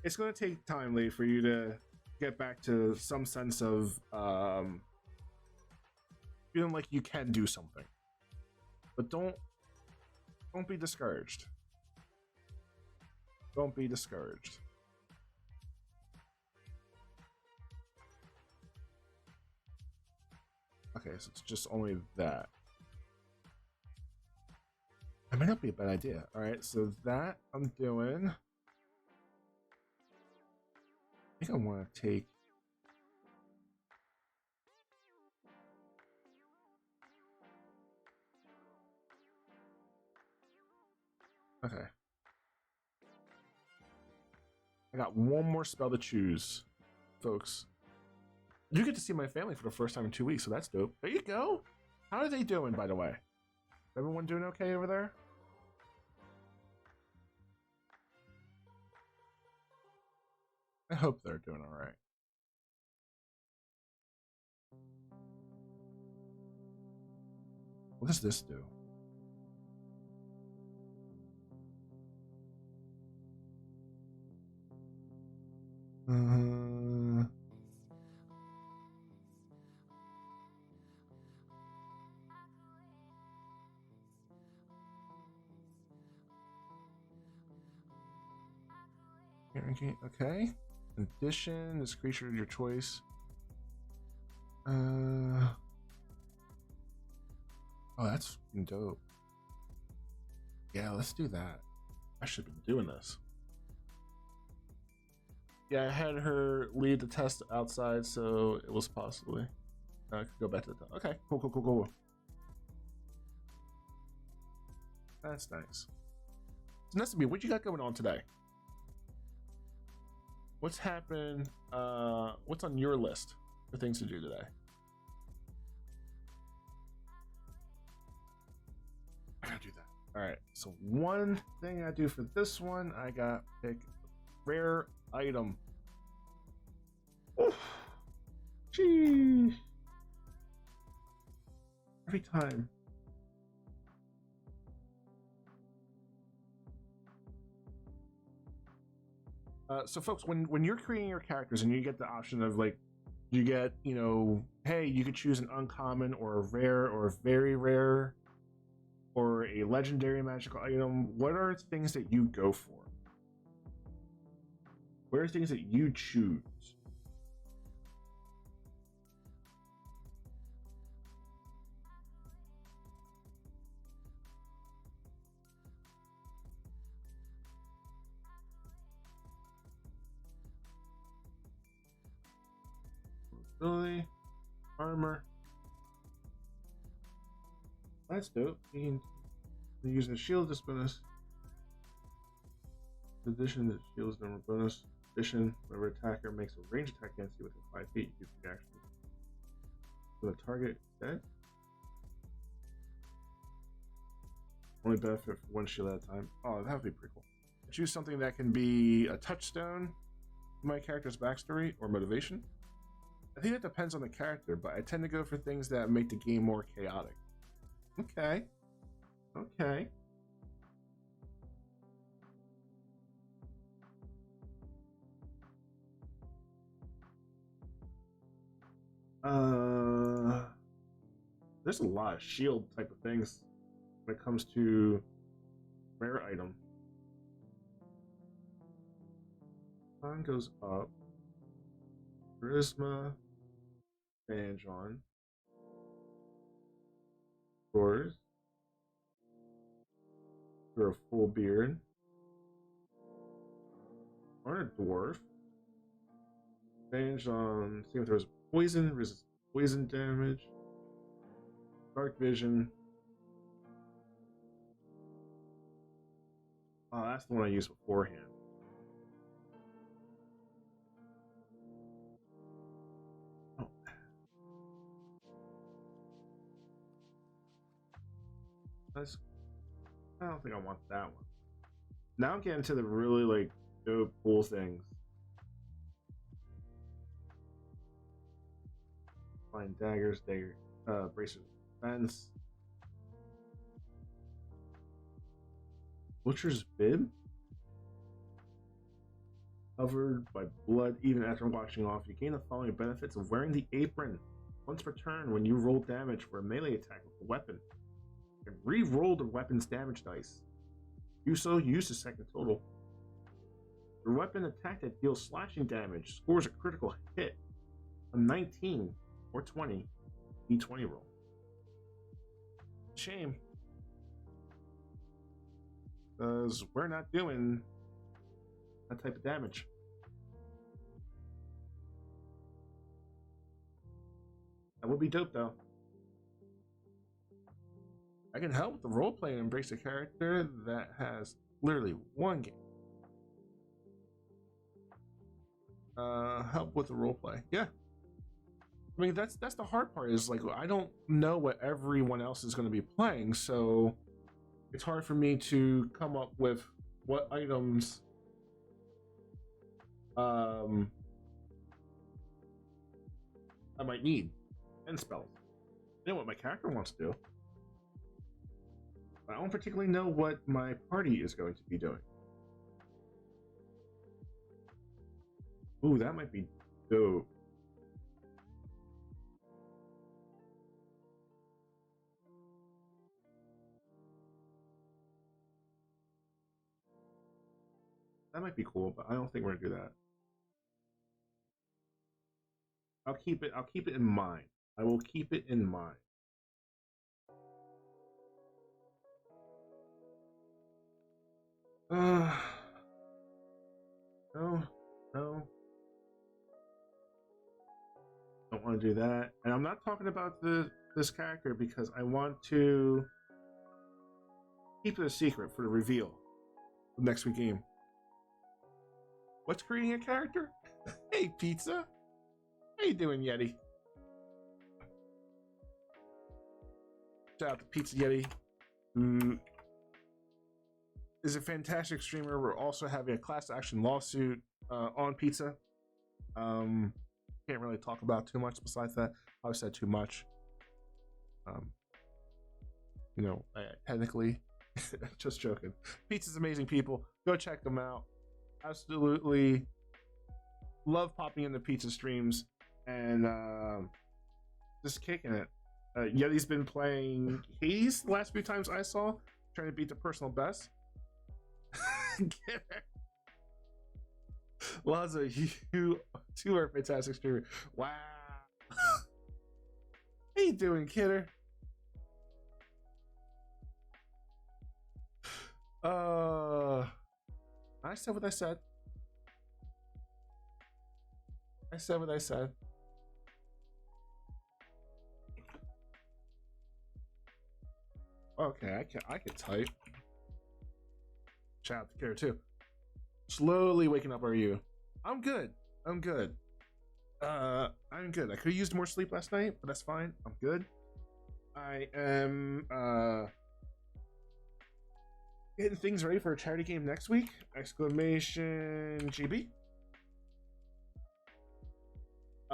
It's going to take time, Lee, for you to get back to some sense of feeling like you can do something. But don't be discouraged. Don't be discouraged. Okay, so it's just only that. That might not be a bad idea. All right, so that I'm doing. I think I want to take. Okay. I got one more spell to choose, folks. You get to see my family for the first time in 2 weeks, so that's dope. There you go. How are they doing, by the way? Everyone doing okay over there? I hope they're doing all right. What does this do? Okay. In addition, this creature of your choice. Oh, that's dope. Yeah, let's do that. I should have been doing this. Yeah, I had her lead the test outside, so it was possibly. I could go back to the top. Okay, cool. That's nice. So nice to be. What you got going on today? What's happened? What's on your list for things to do today? I gotta do that. All right. So one thing I do for this one, I got pick rare item. Oof. Jeez. Every time. So folks, when you're creating your characters and you get the option of like, you get, hey, you could choose an uncommon or a rare or a very rare or a legendary magical item. What are things that you go for? What are things that you choose? Ability, armor. That's dope. You can use the shield as bonus. In addition, the shield is number bonus. In addition, whenever attacker makes a range attack against you within 5 feet, you can actually put a target dead. Only benefit for one shield at a time. Oh, that would be pretty cool. Choose something that can be a touchstone. my character's backstory or motivation? I think that depends on the character, but I tend to go for things that make the game more chaotic. Okay. Okay. There's a lot of shield type of things when it comes to rare item. Time goes up. Charisma. Banjon. Doors. For a full beard. Or a dwarf. Banjon. See if there's poison, resist poison damage. Dark vision. Oh, that's the one I used beforehand. Oh. I don't think I want that one. Now I'm getting to the really like dope cool things. Find daggers, bracers, defense. Butcher's bib? Covered by blood even after washing off. You gain the following benefits of wearing the apron. Once per turn, when you roll damage for a melee attack with a weapon, you can re-roll the weapon's damage dice. Do so, use the second total. Your weapon attack that deals slashing damage scores a critical hit. A 19 or 20 D20 roll. Shame. Because we're not doing that type of damage. That would be dope though. I can help with the roleplay and embrace a character that has literally one game. Help with the roleplay. Yeah. I mean that's the hard part is like I don't know what everyone else is going to be playing, so it's hard for me to come up with what items I might need and spells. I know what my character wants to do. I don't particularly know what my party is going to be doing. Ooh, that might be dope. That might be cool, but I don't think we're gonna do that. I'll keep it in mind. I will keep it in mind. No. Don't want to do that. And I'm not talking about this character because I want to keep it a secret for the reveal of next week's game. What's creating a character? Hey, Pizza. How you doing, Yeti? Shout out to Pizza Yeti, who is a fantastic streamer. We're also having a class action lawsuit on Pizza. Can't really talk about too much besides that. I said too much. Technically, just joking. Pizza's amazing people. Go check them out. Absolutely love popping into Pizza streams and just kicking it. Yeti's been playing Hades the last few times I saw, trying to beat the personal best. Lazo, you two are fantastic streamer. Wow. How you doing, kidder? I said what I said. I said what I said. Okay, I can type. Shout out to Kara too. Slowly waking up, are you? I'm good. I'm good. I could have used more sleep last night, but that's fine. I'm good. I am getting things ready for a charity game next week. Exclamation GB.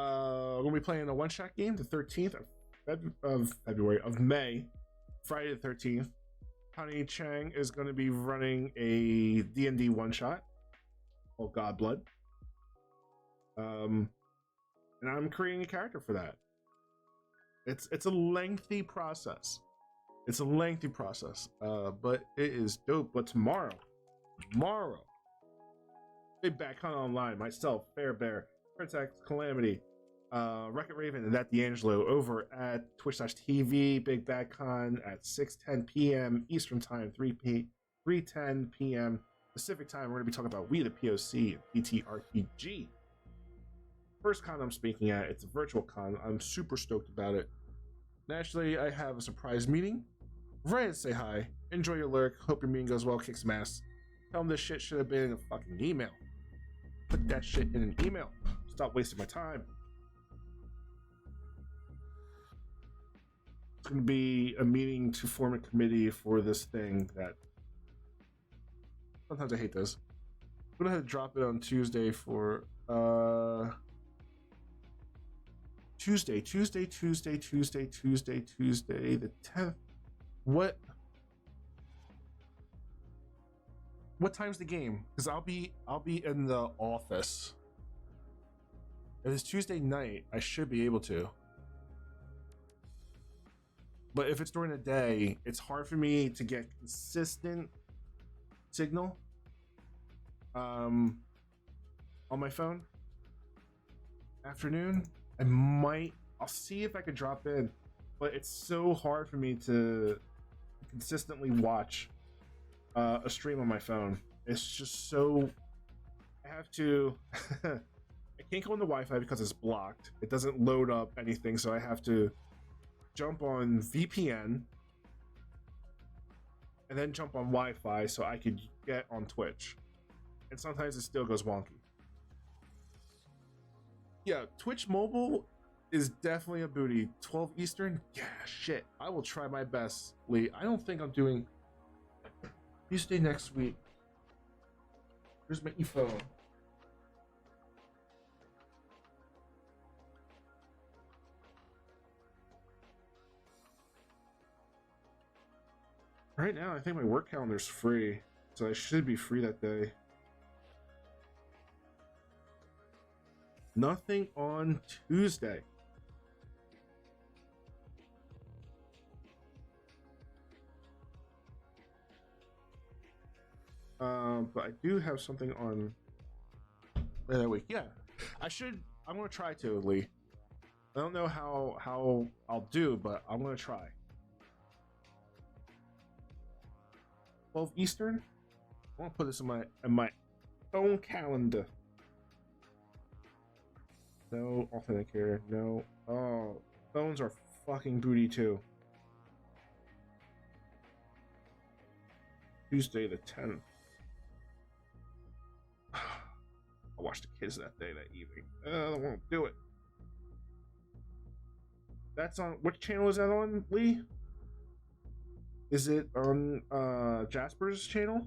We're gonna be playing a one-shot game the 13th of May, Friday the 13th. Honey Chang is going to be running a D&D one-shot called Godblood. And I'm creating a character for that. It's a lengthy process. But it is dope. But tomorrow, Big Back Hunt Online, myself, Fair Bear, Protect Calamity, Wreck-It Raven, and that D'Angelo over at twitch.tv, Big Bad Con at 6:10 p.m. Eastern Time, 3:10 p.m. Pacific Time. We're going to be talking about We the POC and PTRPG. First con I'm speaking at, it's a virtual con. I'm super stoked about it. Naturally, I have a surprise meeting. Ryan, say hi. Enjoy your lurk. Hope your meeting goes well. Kick some ass. Tell them this shit should have been in a fucking email. Put that shit in an email. Stop wasting my time. It's going to be a meeting to form a committee for this thing that sometimes I hate this. I'm going to drop it on Tuesday for Tuesday the 10th. What time's the game? Because I'll be in the office. If it's Tuesday night, I should be able to. But if it's during the day, it's hard for me to get consistent signal on my phone. Afternoon, I'll see if I can drop in, but it's so hard for me to consistently watch a stream on my phone. It's just so, I have to, I can't go on the Wi-Fi because it's blocked. It doesn't load up anything, so I have to jump on VPN and then jump on Wi-Fi so I could get on Twitch. And sometimes it still goes wonky. Yeah, Twitch mobile is definitely a booty. 12 Eastern? Yeah, shit. I will try my best, Lee. I don't think I'm doing Tuesday next week. Here's my phone. Right now, I think my work calendar's free, so I should be free that day. Nothing on Tuesday. But I do have something on that week. Yeah, I'm gonna try to, Lee. I don't know how I'll do, but I'm gonna try. 12 Eastern. I want to put this in my own calendar. No authenticator. No. Oh, phones are fucking booty too. Tuesday the 10th. I watched the kids that day, that evening. I won't do it. That's on, which channel is that on, Lee? Is it on Jasper's channel?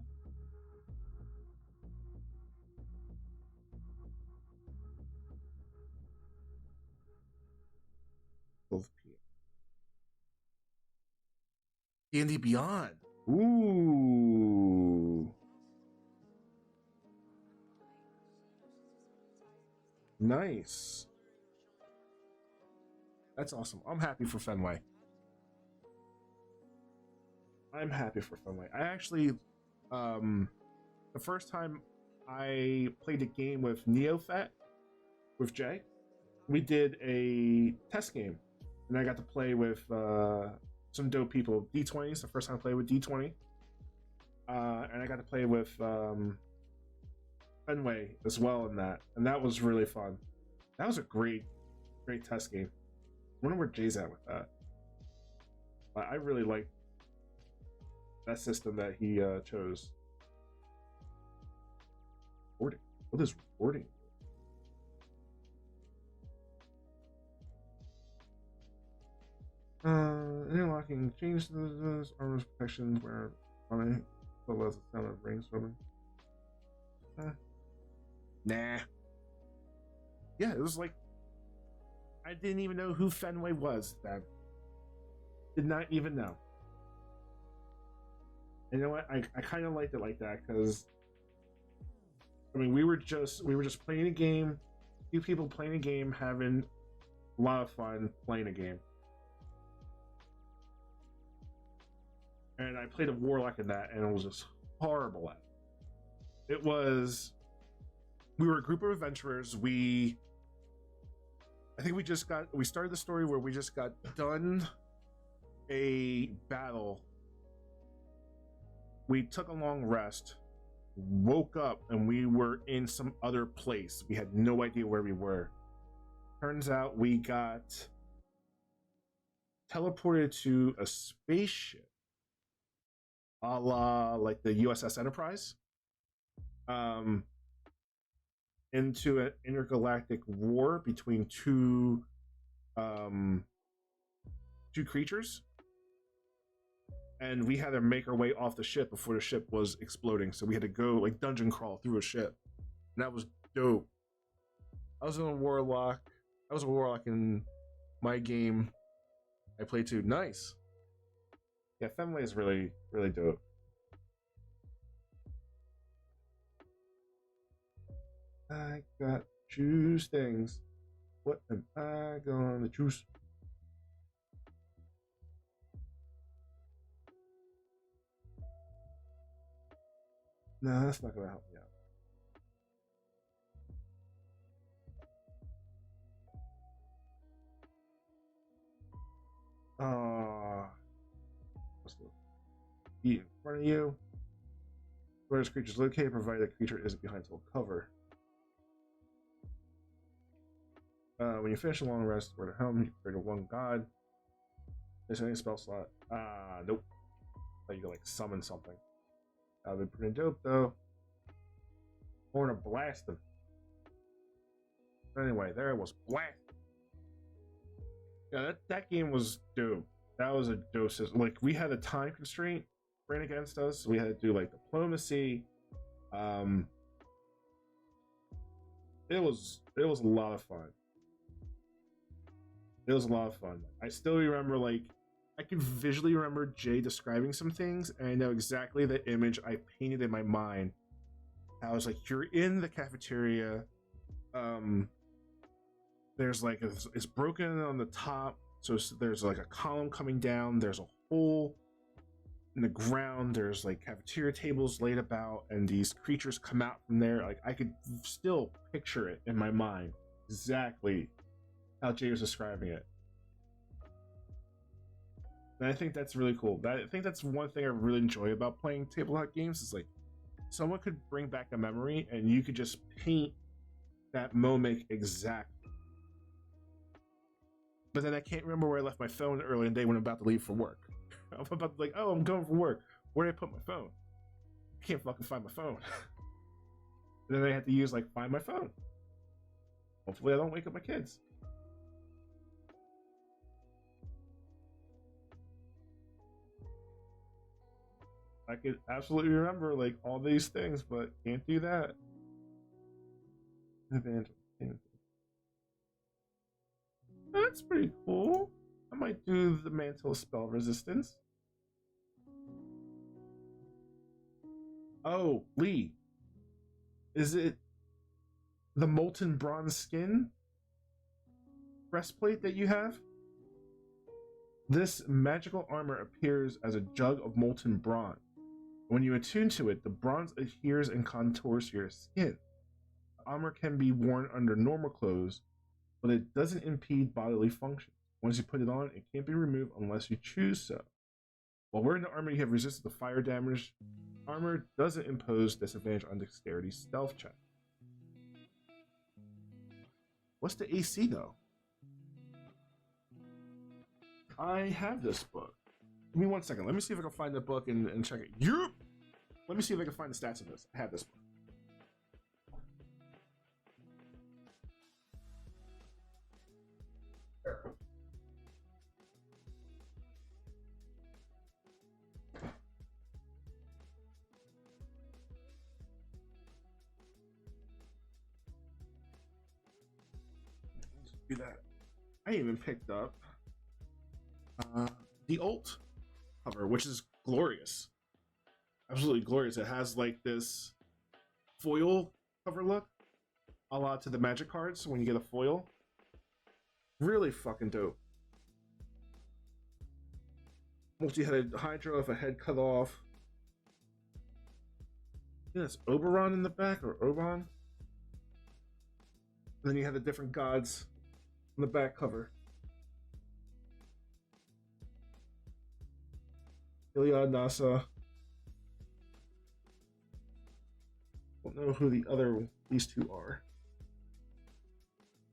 D&D Beyond. Ooh. Nice. That's awesome. I'm happy for Fenway. I actually, the first time I played a game with Neofat, with Jay, we did a test game, and I got to play with some dope people. D20's the first time I played with D20, and I got to play with Fenway as well in that, and that was really fun. That was a great test game. I wonder where Jay's at with that. I really like that system that he chose. Recording. What is recording? Interlocking change the armor's protection where on it so as the sound of brainstorming. Nah. Yeah, it was like I didn't even know who Fenway was then. Did not even know. And you know what? I kind of liked it like that because I mean we were just playing a game, few people playing a game, having a lot of fun playing a game. And I played a warlock in that, and it was just horrible at it. It was. We were a group of adventurers. I think we started the story where we just got done a battle. We took a long rest, woke up, and we were in some other place. We had no idea where we were. Turns out we got teleported to a spaceship, a la like the USS Enterprise, into an intergalactic war between two creatures, and we had to make our way off the ship before the ship was exploding. So we had to go like dungeon crawl through a ship, and that was dope. I was a warlock in my game. I played too. Nice. Yeah, Fenway is really, really dope. I got to choose things. What am I gonna choose? No, that's not gonna help me out. Let's look. Eat in front of you. Where this creature is located, provided the creature isn't behind full cover. When you finish a long rest, where the helm, you create a one god. There's any spell slot. Nope. Like you can like summon something. That would be pretty dope though. I want to blast them. Anyway, there it was. Blast. Yeah, that game was dope. That was a dope system. Like we had a time constraint ran against us. So we had to do like diplomacy. It was a lot of fun. It was a lot of fun. I still remember, like, I can visually remember Jay describing some things, and I know exactly the image I painted in my mind. I was like, you're in the cafeteria. There's like, it's broken on the top, so there's like a column coming down. There's a hole in the ground. There's like cafeteria tables laid about, and these creatures come out from there. Like, I could still picture it in my mind. Exactly how Jay was describing it. And I think that's really cool. I think that's one thing I really enjoy about playing tabletop games is like someone could bring back a memory and you could just paint that moment exactly. But then I can't remember where I left my phone early in the day when I'm about to leave for work. I'm about to like, oh, I'm going for work. Where did I put my phone? I can't fucking find my phone. And then I have to use like find my phone. Hopefully I don't wake up my kids. I could absolutely remember like all these things, but can't do that. That's pretty cool. I might do the Mantle of Spell Resistance. Oh, Lee. Is it the Molten Bronze Skin breastplate that you have? This magical armor appears as a jug of molten bronze. When you attune to it, the bronze adheres and contours to your skin. The armor can be worn under normal clothes, but it doesn't impede bodily function. Once you put it on, it can't be removed unless you choose so. While wearing the armor, you have resisted the fire damage. Armor doesn't impose disadvantage on dexterity stealth check. What's the AC though? I have this book. Give me 1 second. Let me see if I can find the book and check it. Yep. Let me see if I can find the stats of this. I have this book. Let's do that. I even picked up uh, the alt cover, which is glorious, absolutely glorious. It has like this foil cover look, a lot to the Magic cards when you get a foil. Really fucking dope. Multi-headed Hydra with a head cut off. Yeah, it's Oberon in the back, or Oberon. And then you have the different gods on the back cover. Iliad, Nasa. Don't know who these two are.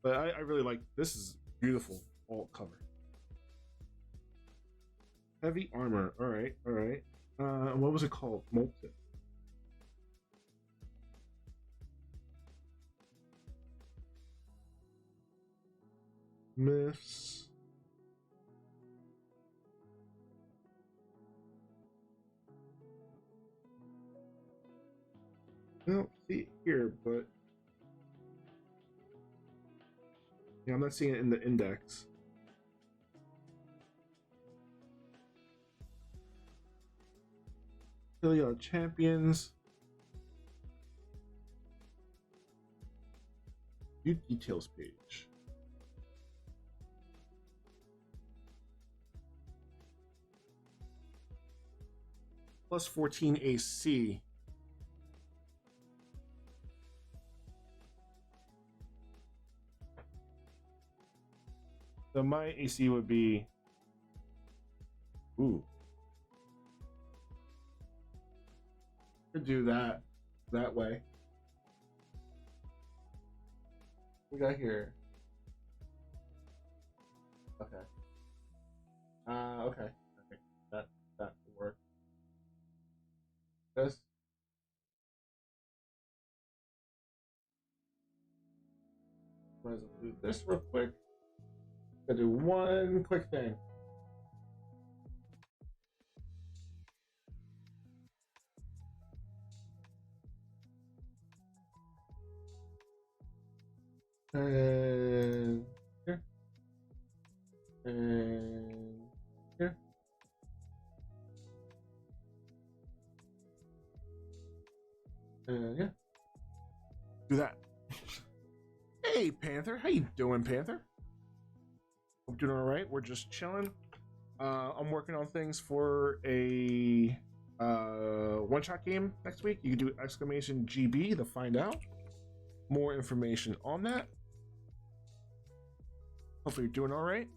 But I really like, this is beautiful alt cover. Heavy armor. Alright, alright. What was it called? Molten. Myths. I don't see it here, but yeah, I'm not seeing it in the index. Iliad Champions. View details page. Plus 14 AC. So my AC would be, ooh, could do that way. We got here. Okay. Okay. That will work. This. Might as well do this real quick. Gotta do one quick thing. And here. And here. And yeah. Do that. Hey, Panther. How you doing, Panther? I'm doing all right. We're just chilling. I'm working on things for a one-shot game next week. You can do exclamation GB to find out more information on that. Hopefully you're doing all right.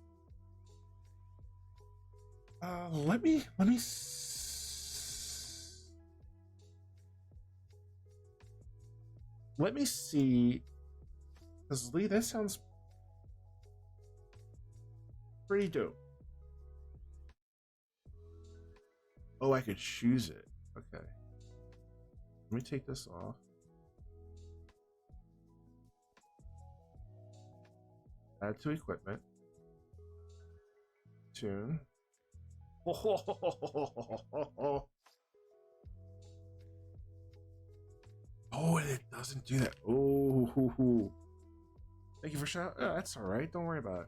Let me see, because Lee, that sounds pretty dope. Oh, I could choose it. Okay. Let me take this off. Add to equipment. Tune. Oh, and it doesn't do that. Oh, thank you for shout. Oh, that's all right. Don't worry about it.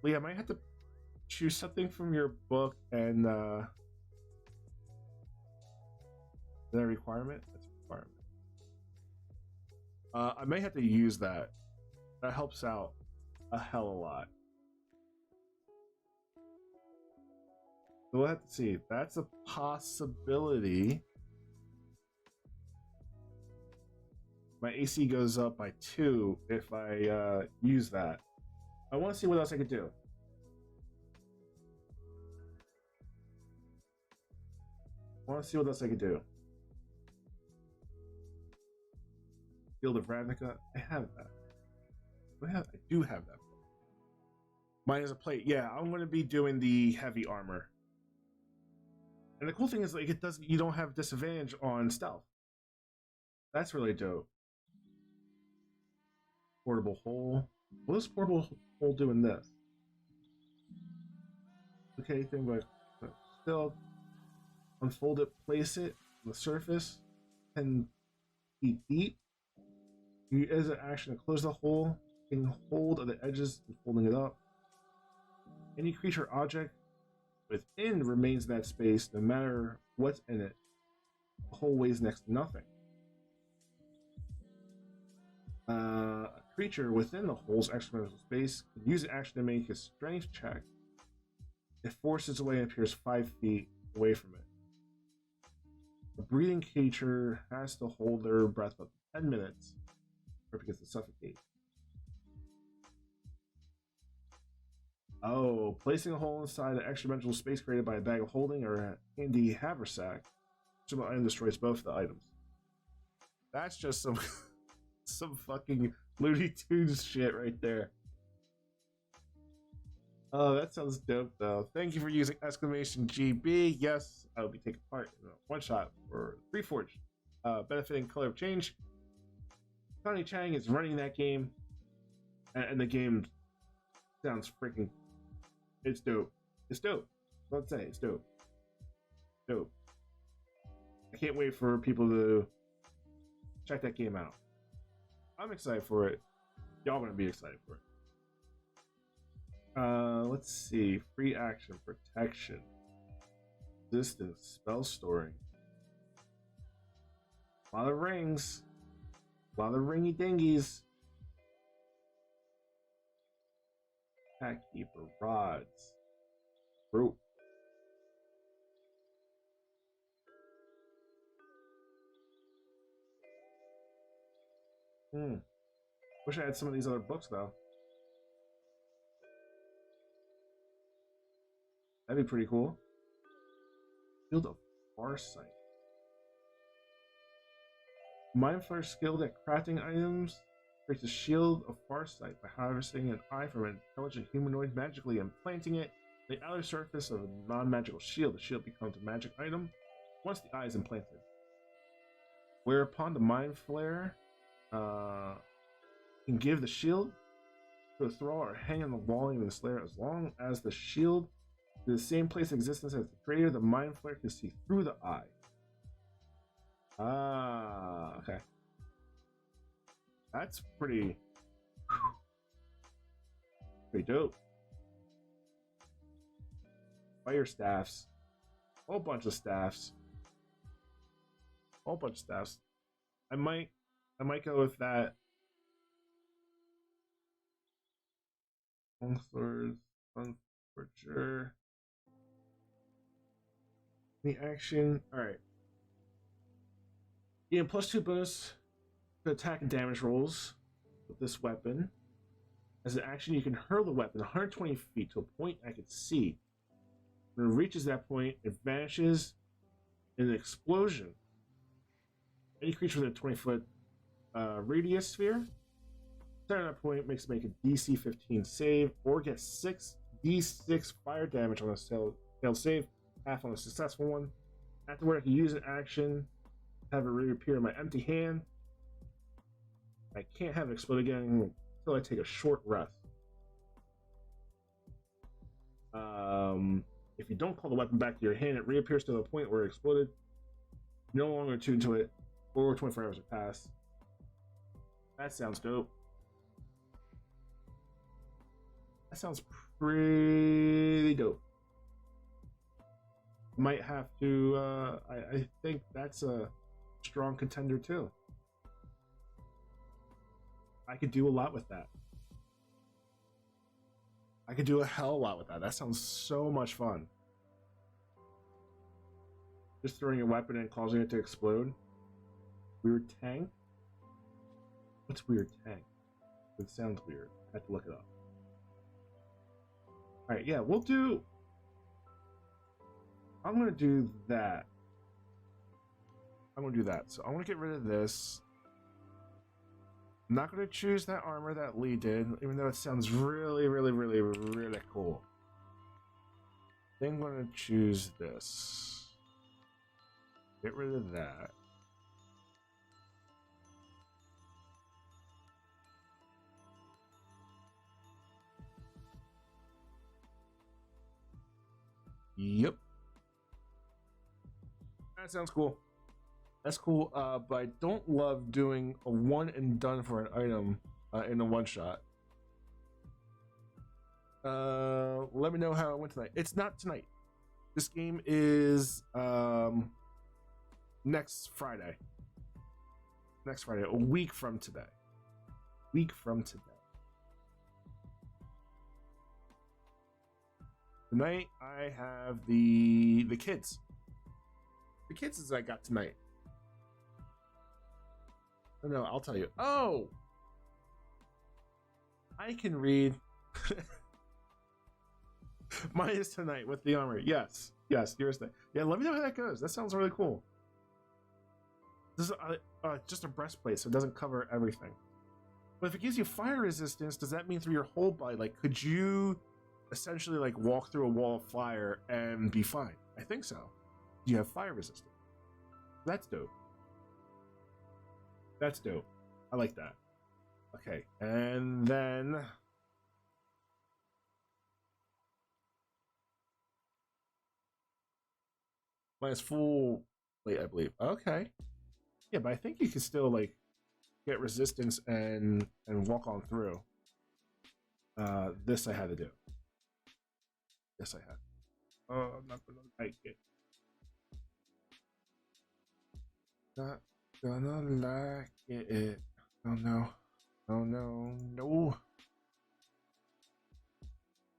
Lee, I might have to choose something from your book and that requirement. That's a requirement. I may have to use that. That helps out a hell of a lot. So we'll have to see. That's a possibility. My AC goes up by 2 if I use that. I want to see what else I could do. I want to see what else I could do. Field of Ravnica. I have that. I do have that. Mine is a plate. Yeah, I'm going to be doing the heavy armor. And the cool thing is, like, it doesn't. You don't have disadvantage on stealth. That's really dope. Portable hole. What does portable hole do in this? Okay, thing but still unfold it, place it on the surface, 10 feet deep. You as an action to close the hole, taking hold of the edges and folding it up. Any creature or object within remains in that space no matter what's in it. The whole weighs next to nothing. A creature within the hole's extra-dimensional space can use an action to make a strength check. It forces away and appears 5 feet away from it. A breathing creature has to hold their breath for 10 minutes or it begins to suffocate. Oh, placing a hole inside an extra-dimensional space created by a bag of holding or a handy haversack. Some item destroys both the items. That's just some some fucking Looney Tunes shit right there. Oh, that sounds dope though. Thank you for using exclamation GB. Yes, I will be taking part in a one shot for Reforged. Benefiting Color of Change. Connie Chang is running that game, and the game sounds freaking. It's dope. It's dope. Let's say it's dope. Dope. I can't wait for people to check that game out. I'm excited for it. Y'all gonna be excited for it. Let's see. Free action, protection, resistance, spell storing. A lot of rings. A lot of ringy dingies. Pack keeper, rods, rope. Wish I had some of these other books though. That'd be pretty cool. Field of Farsight. Mind Flayer skilled at crafting items creates a shield of Farsight by harvesting an eye from an intelligent humanoid, magically implanting it on the outer surface of a non-magical shield. The shield becomes a magic item once the eye is implanted. Whereupon the Mind Flayer can give the shield to a thrall or hang on the wall in the Slayer as long as the shield is in the same place of existence as the creator. The Mind Flayer can see through the eye. Ah, okay. That's pretty dope. Fire staffs. Whole bunch of staffs. Whole bunch of staffs. I might go with that. Long swords, for sure. The action. Alright. You get +2 bonus to attack and damage rolls with this weapon. As an action, you can hurl the weapon 120 feet to a point I can see. When it reaches that point, it vanishes in an explosion. Any creature within a 20-foot radius sphere, starting at that point, makes make a DC 15 save or get 6d6 fire damage on a failed save, half on a successful one. Afterward, I can use an action, have it reappear in my empty hand. I can't have it explode again until I take a short rest. If you don't call the weapon back to your hand, it reappears to the point where it exploded. No longer tuned to it, or 24 hours have passed. That sounds dope. That sounds pretty dope. Might have to, I think that's a strong contender too. I could do a lot with that. I could do a hell of a lot with that. That sounds so much fun. Just throwing a weapon and causing it to explode. Weird tank? What's weird tank? It sounds weird. I have to look it up. Alright, yeah, we'll do... I'm going to do that. I'm going to do that. So I'm going to get rid of this. I'm not going to choose that armor that Lee did, even though it sounds really, really, really, really cool. I think I'm going to choose this. Get rid of that. Yep. That sounds cool. That's cool, but I don't love doing a one and done for an item in a one shot. Let me know how it went tonight. It's not tonight. This game is next Friday. Next Friday, a week from today. Week from today. Tonight I have the kids. The kids is I got tonight. No, I'll tell you. Oh, I can read. Mine is tonight with the armor. Yes, yours thing. Yeah, let me know how that goes. That sounds really cool. This is just a breastplate, so it doesn't cover everything. But if it gives you fire resistance, does that mean through your whole body? Like, could you essentially like walk through a wall of fire and be fine? I think so. You have fire resistance. That's dope. That's dope. I like that. Okay, and then minus full plate, I believe. Okay. Yeah, but I think you can still like get resistance and walk on through. This I had to do. This I had. Oh, I'm not gonna like it. Not gonna like it. Oh no. Oh no. No.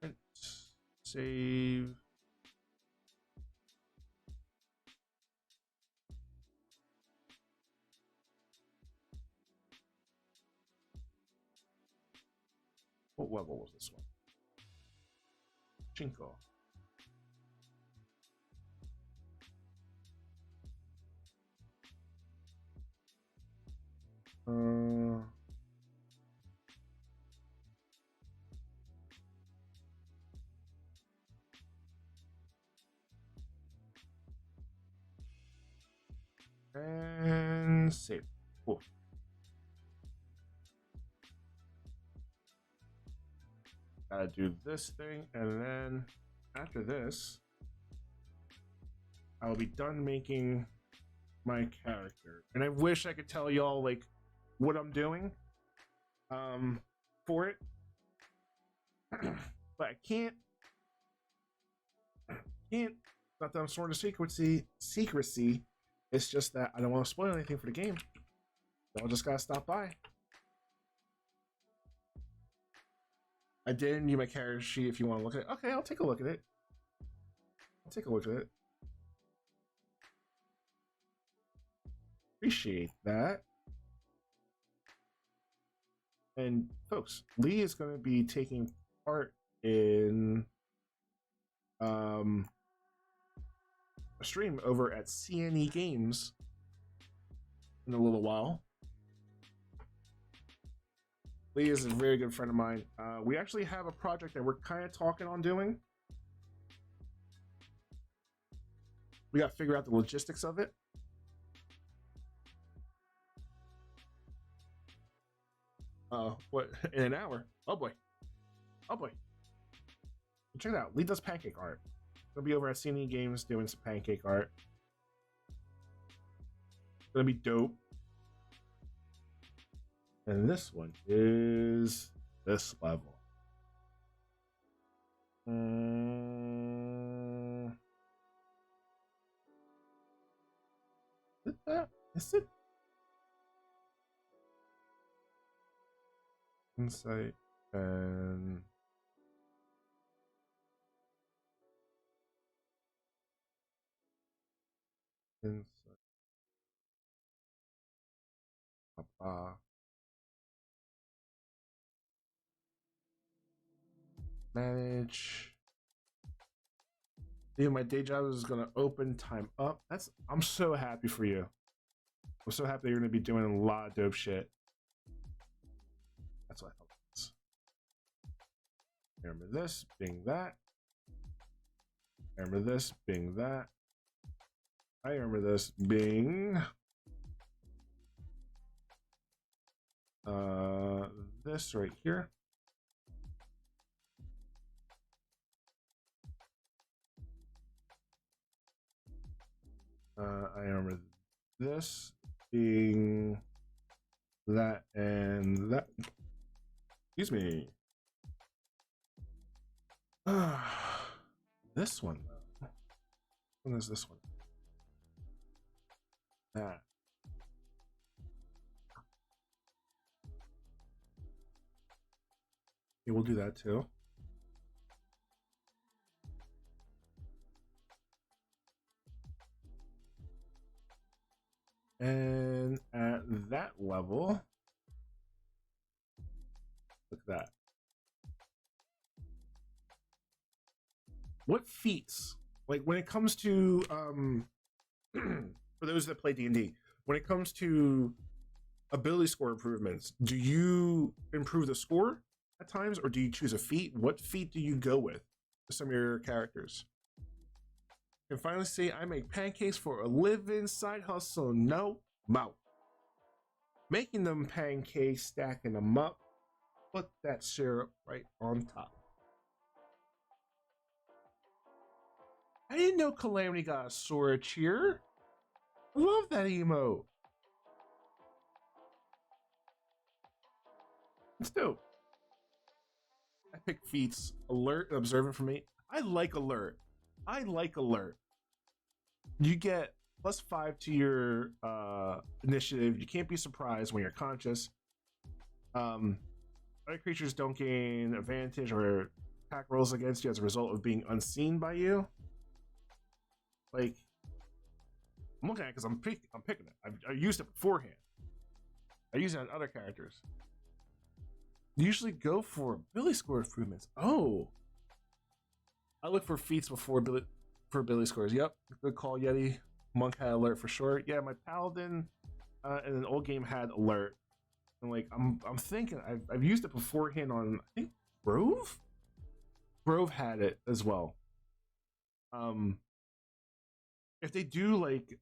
Let's save. What level was this one? Chinko. And save. Cool. Gotta do this thing, and then after this, I'll be done making my character. And I wish I could tell y'all like what I'm doing for it. But I can't. Not that I'm sworn to secrecy. It's just that I don't want to spoil anything for the game. Y'all just gotta stop by. I did need my character sheet if you want to look at it. Okay, I'll take a look at it. Appreciate that. And folks, Lee is going to be taking part in a stream over at CNE Games in a little while. Lee is a very good friend of mine. We actually have a project that we're kind of talking on doing. We got to figure out the logistics of it. What, in an hour? Oh boy. Check it out. Lee does pancake art. Gonna be over at CNE Games doing some pancake art. Gonna be dope. And this one is this level. Is that? Is it? Insight and insight. Manage. Yeah, my day job is gonna open time up. I'm so happy for you. I'm so happy you're gonna be doing a lot of dope shit. That's what I thought. Remember this, bing that. Remember this, bing that. I remember this, bing. This right here. I remember this being that and that. Excuse me. This one, though. Which one is this one? That. Okay, we'll do that too. And at that level, look at that. What feats, like when it comes to for those that play D&D, when it comes to ability score improvements, do you improve the score at times, or do you choose a feat? What feat do you go with for some of your characters? And finally say, I make pancakes for a living, side hustle, no mouth. Making them pancakes, stacking them up, put that syrup right on top. I didn't know Calamity got a Sora cheer. I love that emote. It's dope. I pick feats, alert and observant for me. I like alert. You get +5 to your initiative. You can't be surprised when you're conscious. Other creatures don't gain advantage or attack rolls against you as a result of being unseen by you. Like, I'm looking at it because I'm picking it. I used it beforehand. I use it on other characters. Usually go for ability score improvements. Oh, I look for feats before ability scores. Yep, good call, Yeti. Monk had alert for sure. Yeah, my paladin in an old game had alert, and like I'm thinking I've used it beforehand on, I think, Grove. Grove had it as well. If they do like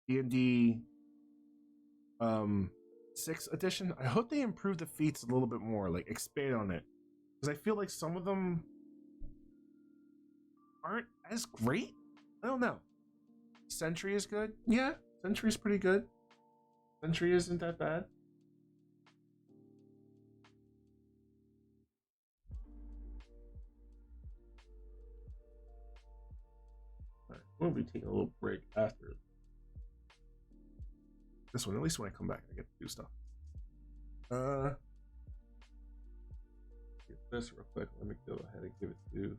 D&D 6th edition, I hope they improve the feats a little bit more, like expand on it, because I feel like some of them aren't as great. I don't know. Sentry is good. Yeah, Sentry's pretty good. Sentry isn't that bad. Alright, we'll be taking a little break after this one. At least when I come back, I get to do stuff. Get this real quick. Let me go ahead and give it to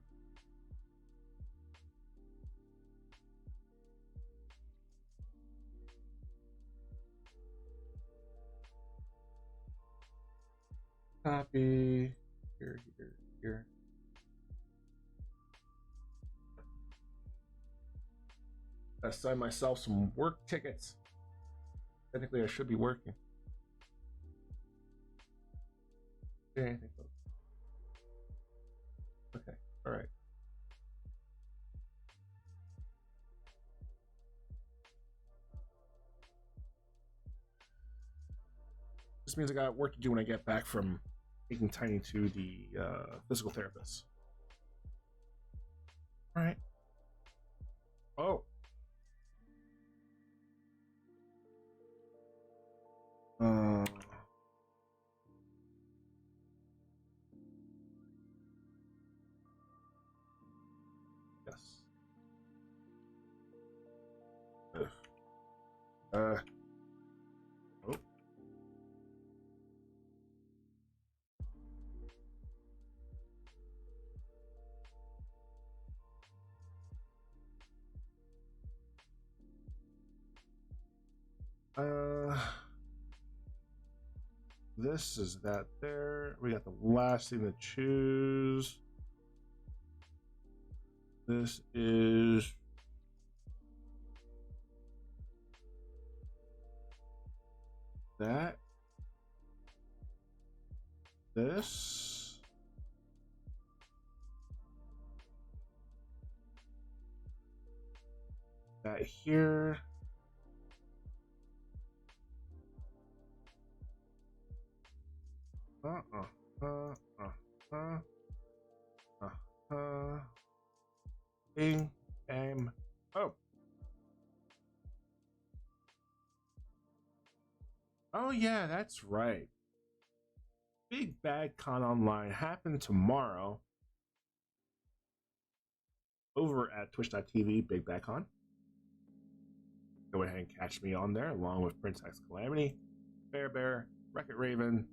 copy. Here. I signed myself some work tickets. Technically, I should be working. Okay, all right. This means I got work to do when I get back from taking Tiny to the physical therapist. All right. Oh. Yes. Oh. This is that there. We got the last thing to choose. This is that. This. That here. Bing, bam. Oh. Oh yeah, that's right. Big Bad Con Online happened tomorrow. over at twitch.tv, Big Back On. Go ahead and catch me on there, along with Prince X Calamity, Bear, Wreck-It Raven,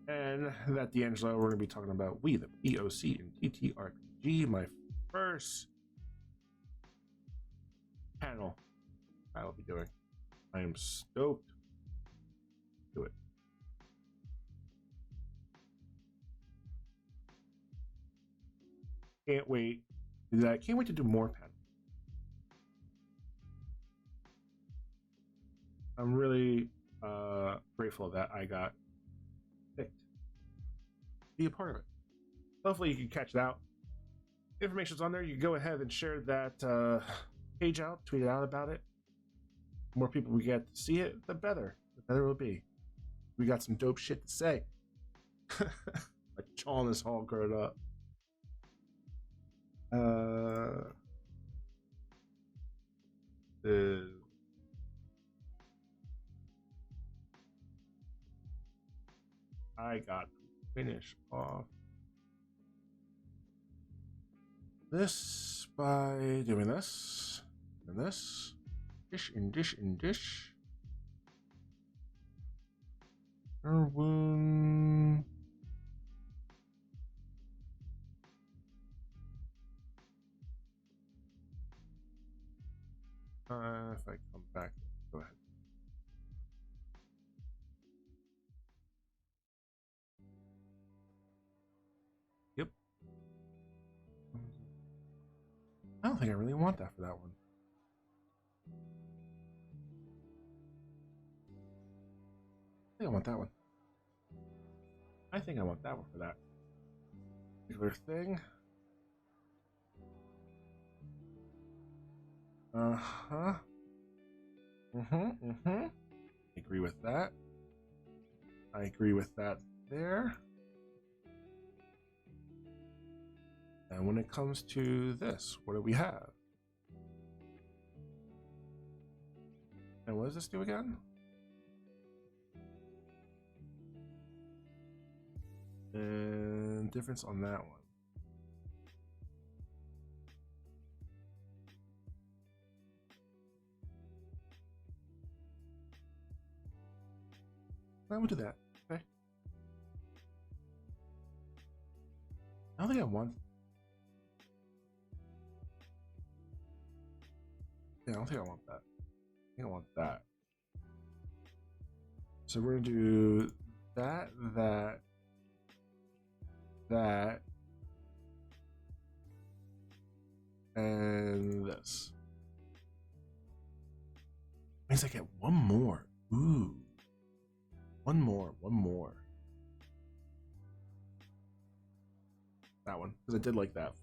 and that D'Angelo. We're going to be talking about We, the BOC, and TTRPG, my first panel I'll be doing. I am stoked to do it. Can't wait to do that. Can't wait to do more panels. I'm really grateful that I got picked to be a part of it. Hopefully you can catch it out. Information's on there. You can go ahead and share that page out, tweet it out about it. The more people we get to see it, the better. The better it'll be. We got some dope shit to say. Like chawing this hall growing up. I got to finish off this by doing this and this. Dish and dish and dish. Erwin. If I come back, go ahead. Yep. I don't think I really want that for that one. I think I want that one. I think I want that one for that particular thing. Uh-huh. I agree with that. I agree with that there. And when it comes to this, what do we have? And what does this do again? And difference on that one. I would do that. Okay. I don't think I want. Yeah, I don't think I want that. I think I want that. So we're gonna do that, and this. Means I get one more. Ooh. One more. That one, because I did like that.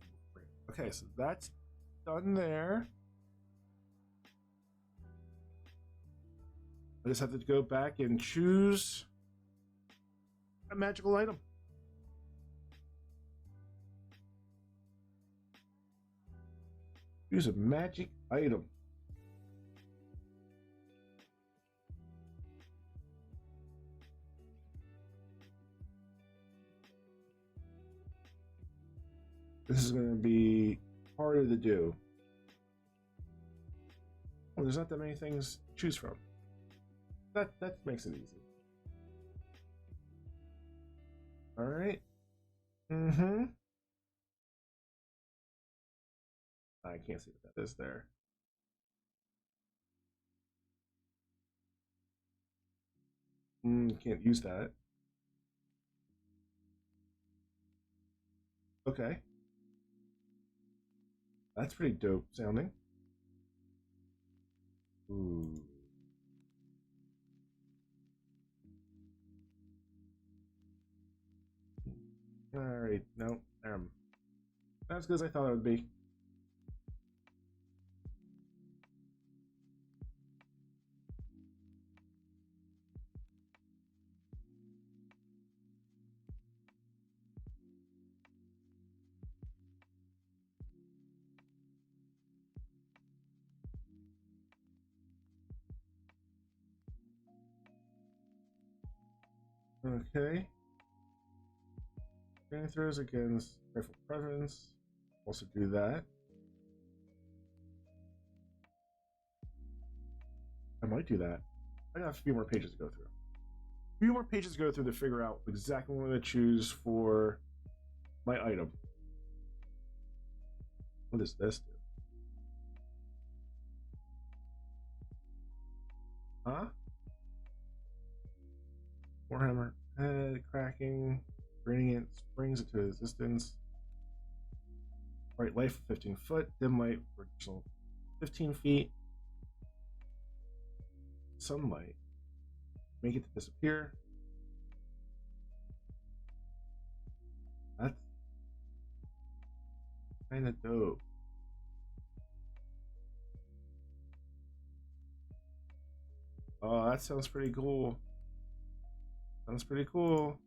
Okay, so that's done there. I just have to go back and choose a magical item. Choose a magic item. This is going to be harder to do. Well, there's not that many things to choose from. That makes it easy. All right. I can't see what that is there. Can't use that. Okay. That's pretty dope sounding. Ooh. Alright, no. Not as good as I thought it would be. Okay. Strength throws against rifle presence. Also do that. I might do that. I got a few more pages to go through. A few more pages to go through to figure out exactly what I'm going to choose for my item. What does this do? Huh? Warhammer head cracking, gradient springs into existence. Bright light for 15 foot, dim light for additional 15 feet. Sunlight, make it disappear. That's kind of dope. Oh, that sounds pretty cool. Sounds pretty cool.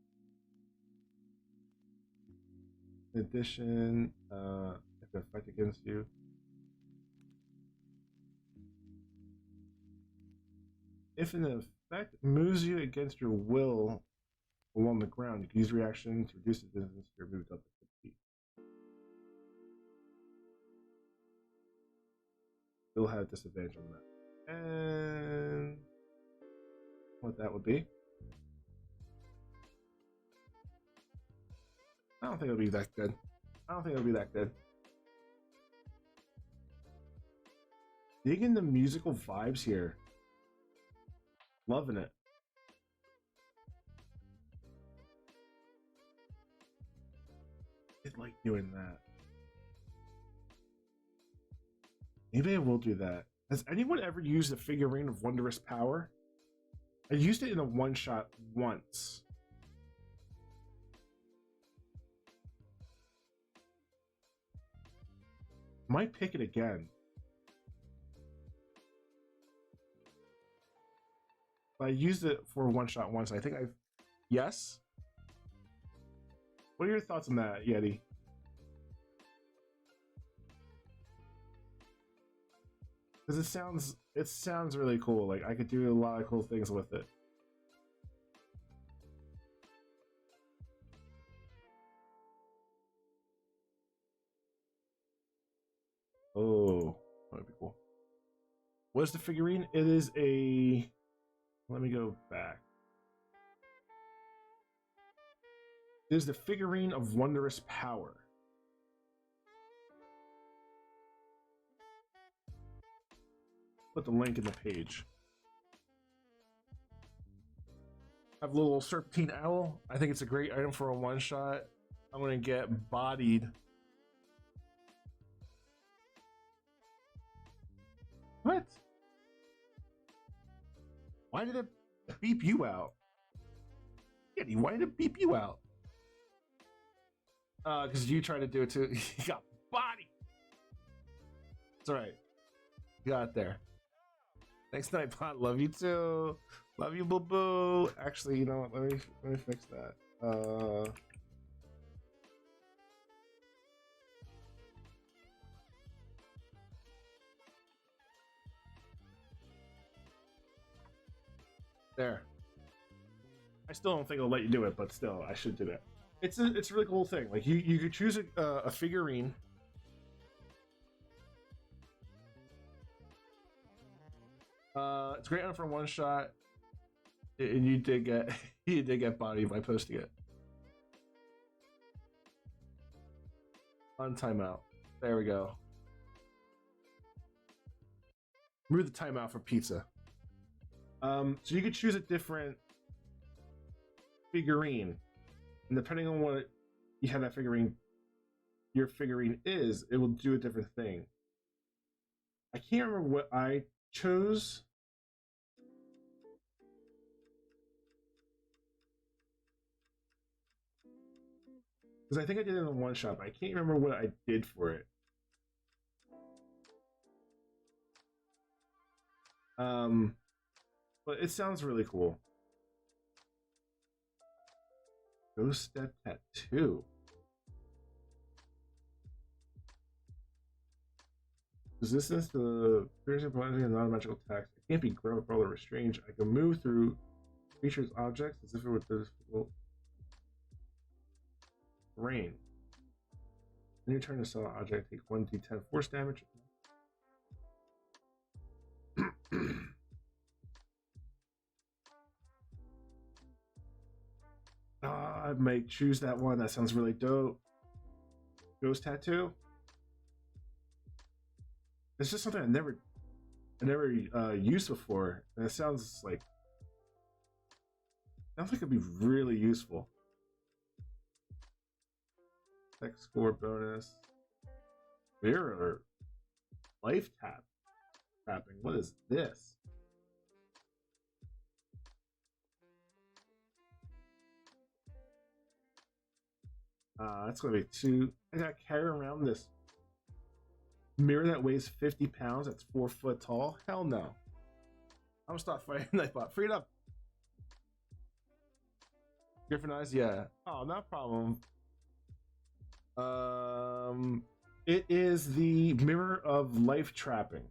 In addition, if they fight against you. If an effect moves you against your will along the ground, you can use reaction to reduce the distance you're moved up to 6 feet. You'll have disadvantage on that. And what that would be. I don't think it'll be that good. I don't think it'll be that good. Digging the musical vibes here. Loving it. I like doing that. Maybe I will do that. Has anyone ever used the figurine of Wondrous Power? I used it in a one-shot once. Might pick it again. I used it for one shot once. I think I've... Yes? What are your thoughts on that, Yeti? Because it sounds really cool. Like, I could do a lot of cool things with it. Oh, that would be cool. What is the figurine? It is a... Let me go back. It is the figurine of Wondrous Power. Put the link in the page. I have a little Serpentine Owl. I think it's a great item for a one-shot. I'm going to get bodied. What? Why did it beep you out? Yeti, why did it beep you out? Because you tried to do it too. You got body. It's all right. You got it there. Thanks, Nightbot. Love you too. Love you, boo boo. Actually, you know what? Let me fix that. There. I still don't think it'll let you do it, but still, I should do that. It's a really cool thing. Like you could choose a figurine. It's great for one shot, and you did get bodied by posting it. On timeout. There we go. Remove the timeout for pizza. So you could choose a different figurine, and depending on what you have that figurine, your figurine is, it will do a different thing. I can't remember what I chose. Because I think I did it in one shot, but I can't remember what I did for it. But it sounds really cool. Ghost Step Tattoo. Resistance to the piercing, blinding, and non-magical attacks. It can't be grabbed or restrained. I can move through creatures' objects as if it were difficult terrain. When you turn to sell an object, take 1d10 force damage. I might choose that one. That sounds really dope. Ghost tattoo. It's just something I never used before, and it sounds like it'd be really useful. Tech score bonus. Mirror. Life tapping. What is this? That's gonna be 2. I gotta carry around this mirror that weighs 50 pounds. That's 4 foot tall. Hell no. I'm gonna start fighting Nightbot. Free it up. Griffin eyes, yeah. Oh, no problem. It is the mirror of life trapping.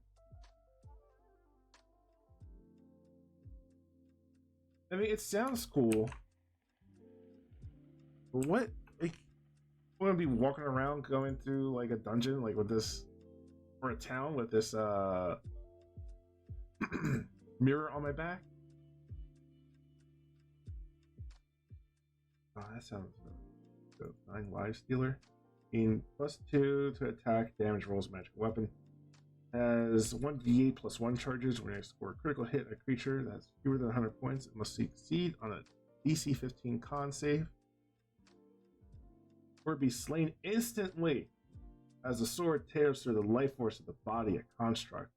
I mean, it sounds cool. But what? I'm gonna be walking around, going through like a dungeon, like with this, or a town with this mirror on my back. Oh, that sounds good. 9 live stealer. +2 to attack, damage rolls, magical weapon. Has 1d8 plus 1 charges. When you score a critical hit, a creature that's fewer than 100 points, it must succeed on a DC 15 con save, or be slain instantly as the sword tears through the life force of the body, a construct,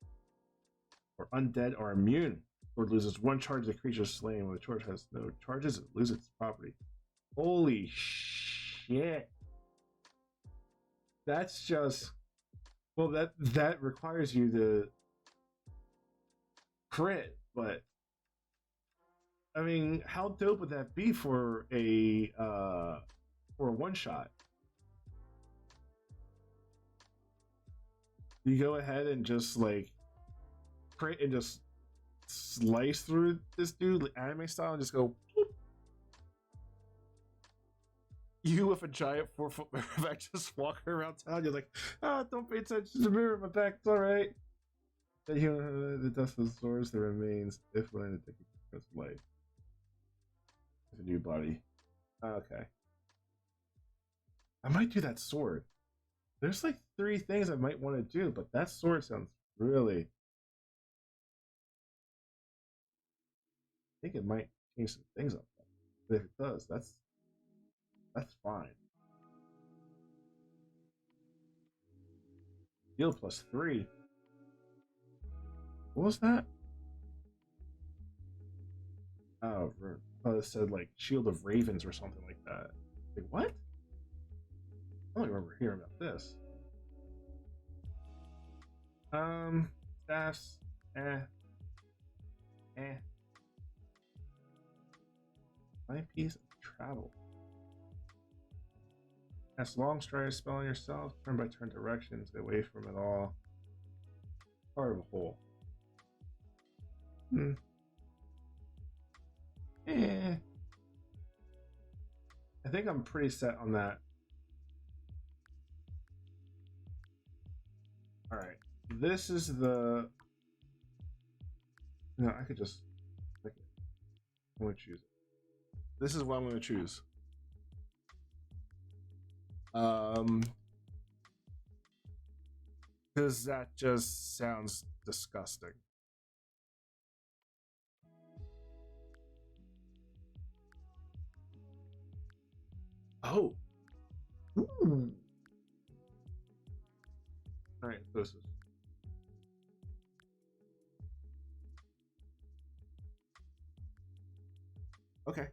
or undead or immune. Sword loses 1 charge of the creature slain. When the charge has no charges, it loses its property. Holy shit. That's just, well, that requires you to crit, but I mean, how dope would that be for a one shot? You go ahead and just like crit and just slice through this dude like anime style and just go whoop. You with a giant 4 foot mirror back just walking around town. You're like, don't pay attention to the mirror in my back. It's all right. The dust absorbs the remains if willing to take its life. It's a new body. Okay. I might do that sword. There's like 3 things I might want to do, but that sword sounds really. I think it might change some things up. But if it does, that's fine. Heal +3. What was that? Oh, it said like Shield of Ravens or something like that. Like, what? I don't remember hearing about this. Staffs. Piece of travel. Cast long stride spell on yourself. Turn by turn directions. Get away from it all. Part of a hole. I think I'm pretty set on that. All right. This is the. No, I could just. I'm going to choose it. This is what I'm going to choose. Because that just sounds disgusting. Oh. Ooh. All right, this is. Okay.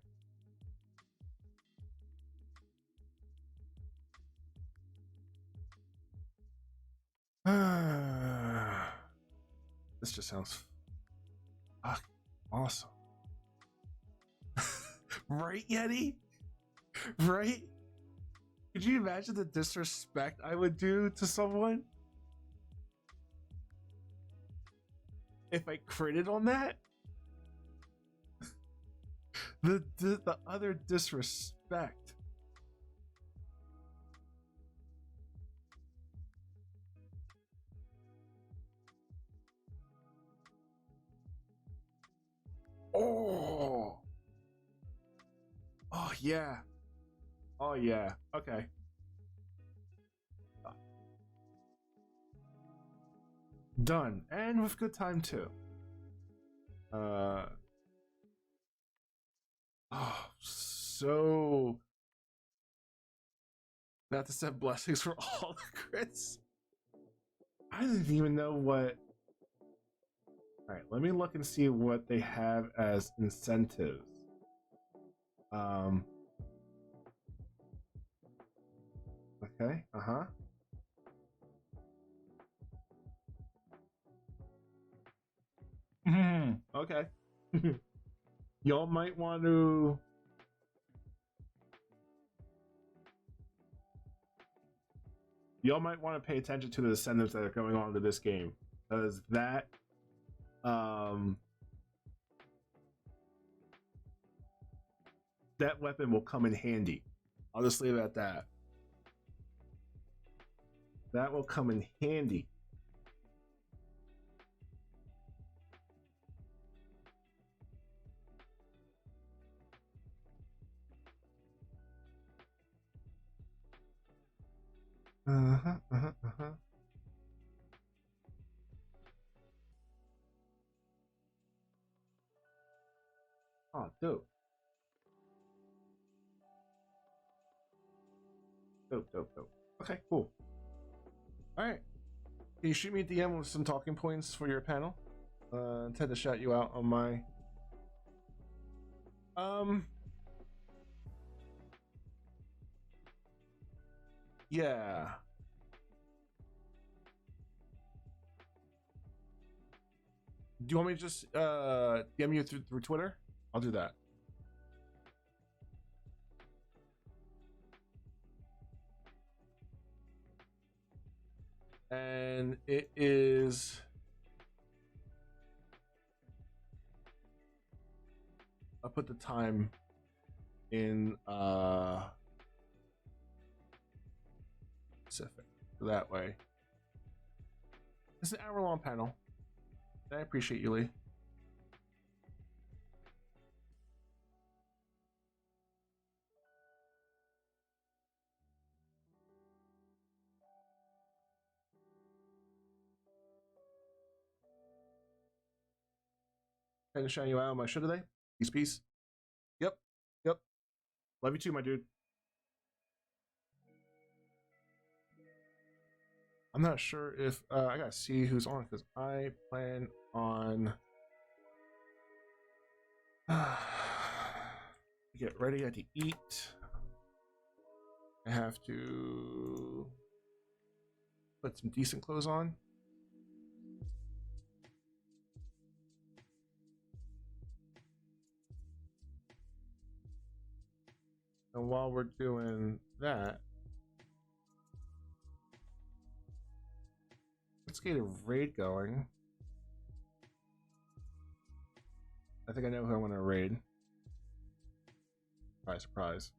This just sounds awesome. Right, Yeti? Right? Could you imagine the disrespect I would do to someone if I critted on that? The utter disrespect. Oh. Oh yeah. Oh yeah. Okay. Done. And with good time too. Oh, so not to send blessings for all the crits. I didn't even know what. All right, let me look and see what they have as incentives. Okay. Okay. Y'all might want to. Y'all might want to pay attention to the incentives that are going on to this game, because that that weapon will come in handy. I'll just leave it at that. That will come in handy. Oh, dope. Dope. Okay, cool. All right. Can you shoot me a DM with some talking points for your panel? Intend to shout you out on my. Yeah. Do you want me to just DM you through Twitter? I'll do that. And it is. I'll put the time in Pacific. That way. It's an hour-long panel. I appreciate you, Lee. And shine you out on my show today. Peace. Yep. Love you too, my dude. I'm not sure if I gotta see who's on because I plan on get ready. I have to eat. I have to put some decent clothes on. And while we're doing that, let's get a raid going. I think I know who I want to raid. Surprise.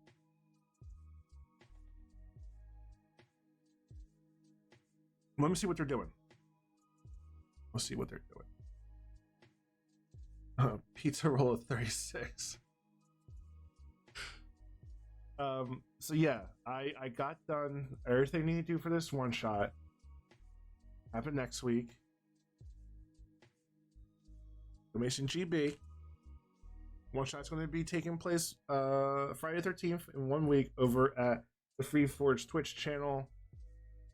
Let me see what they're doing. We'll see what they're doing. Pizza roll of 36. So yeah, I got done everything I need to do for this one shot. Happen next week. Formation GB. One shot's going to be taking place Friday 13th in 1 week over at the Free Forge Twitch channel.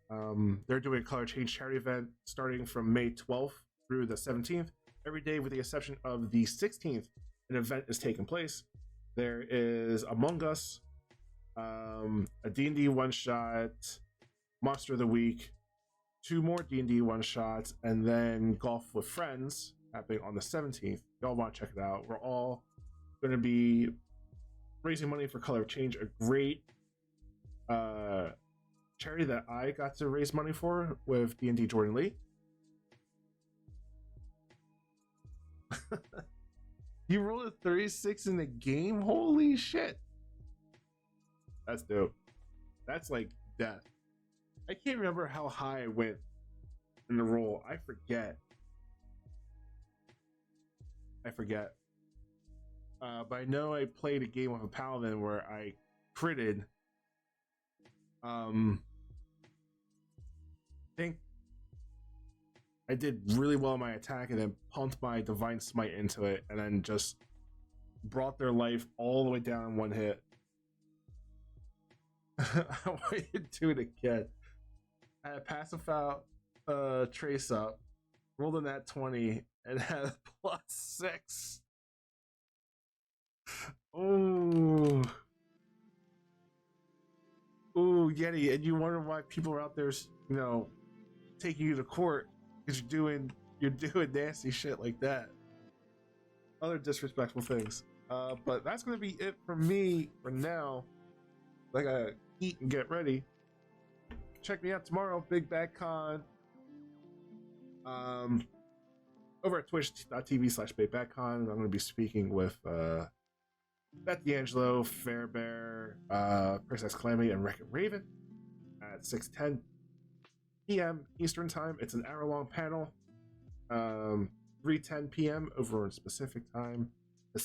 They're doing a color change charity event starting from May 12th through the 17th. Every day, with the exception of the 16th, an event is taking place. There is Among Us, a D&D one-shot, Monster of the Week, 2 more D&D one-shots, and then Golf with Friends happening on the 17th. Y'all want to check it out. We're all going to be raising money for Color of Change, a great charity that I got to raise money for with D&D Jordan Lee. You rolled a 36 in the game? Holy shit. That's dope. That's like death. I can't remember how high I went in the roll. I forget. But I know I played a game with a paladin where I critted. I think I did really well in my attack and then pumped my divine smite into it and then just brought their life all the way down in one hit. I want you to do it again. I had passive out trace up, rolled in that 20 and had a +6. Ooh. Ooh, Yeti, and you wonder why people are out there, you know, taking you to court because you're doing nasty shit like that. Other disrespectful things. But that's gonna be it for me for now. I gotta eat and get ready. Check me out tomorrow, Big Bad Con. Over at twitch.tv/BigBadCon. I'm gonna be speaking with Beth D'Angelo, Fairbear, Princess Calamity, and Wreck-It Raven at 6:10 p.m. Eastern Time. It's an hour-long panel. 3:10 p.m. over in Pacific Time. We're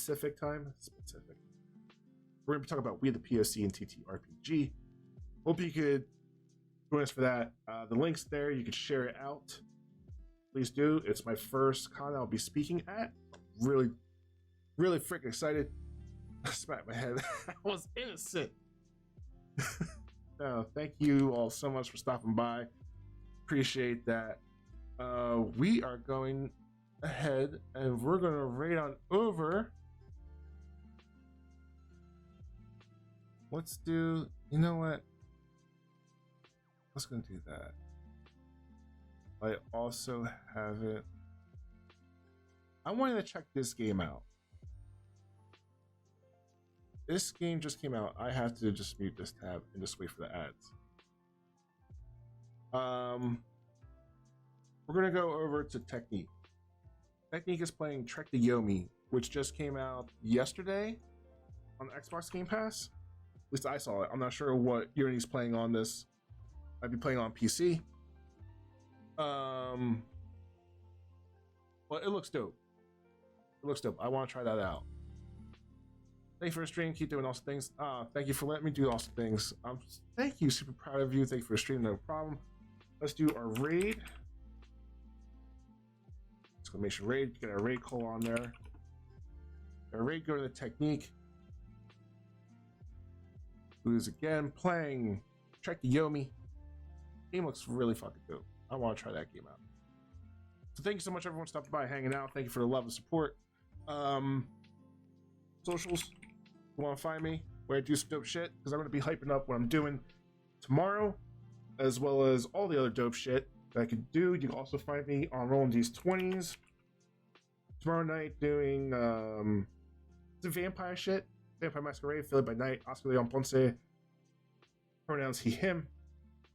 going to be talking about We the POC and TTRPG. Hope you could join us for that. The link's there. You could share it out. Please do. It's my first con I'll be speaking at. Really, really freaking excited. I smacked my head. I was innocent. No, thank you all so much for stopping by. Appreciate that. We are going ahead and we're going to raid on over. Let's do, you know what? Let's go do that. I also haven't. I wanted to check this game out. This game just came out. I have to just mute this tab and just wait for the ads. We're gonna go over to Technique. Technique is playing Trek to Yomi, which just came out yesterday on Xbox Game Pass. At least I saw it. I'm not sure what Unity's playing on this. I'd be playing on PC. But it looks dope. It looks dope. I want to try that out. Thank you for the stream. Keep doing awesome things. Thank you for letting me do awesome things. Thank you. Super proud of you. Thank you for the stream. No problem. Let's do our raid. Exclamation raid. Get our raid call on there. Our raid, go to the Technique. Who is again playing Trek to Yomi. Game looks really fucking dope. I want to try that game out. So thank you so much, everyone, for stopping by, hanging out. Thank you for the love and support. Socials, you want to find me where I do some dope shit, because I'm going to be hyping up what I'm doing tomorrow, as well as all the other dope shit that I could do. You can also find me on Rolling These 20s tomorrow night doing some vampire shit. Vampire Masquerade, Philly by Night, Oscar Leon Ponce, pronouns he, him.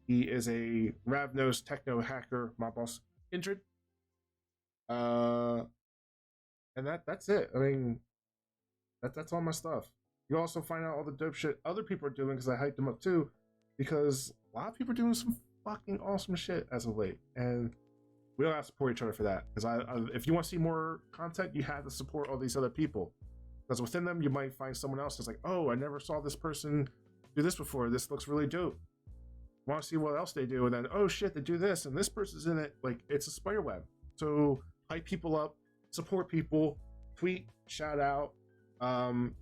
He is a Ravnos techno hacker, my boss, injured. And that's it. I mean, that's all my stuff. You also find out all the dope shit other people are doing, because I hyped them up too, because a lot of people are doing some fucking awesome shit as of late, and we all have to support each other for that. Because if you want to see more content, you have to support all these other people, because within them you might find someone else that's like, oh, I never saw this person do this before, this looks really dope, want to see what else they do, and then, oh shit, they do this and this person's in it. Like, it's a spider web. So hype people up, support people, tweet, shout out,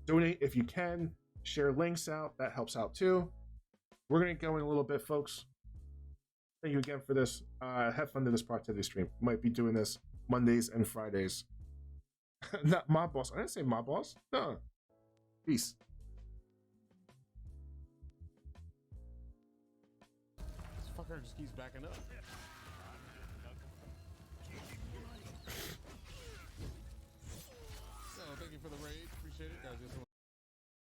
donate if you can, share links out, that helps out too. We're gonna go in a little bit, folks. Thank you again for this. Have fun to this productivity stream. Might be doing this Mondays and Fridays. Not my boss. I didn't say my boss. No. Peace. This fucker just keeps backing up. So, thank you for the raid. Appreciate it, guys.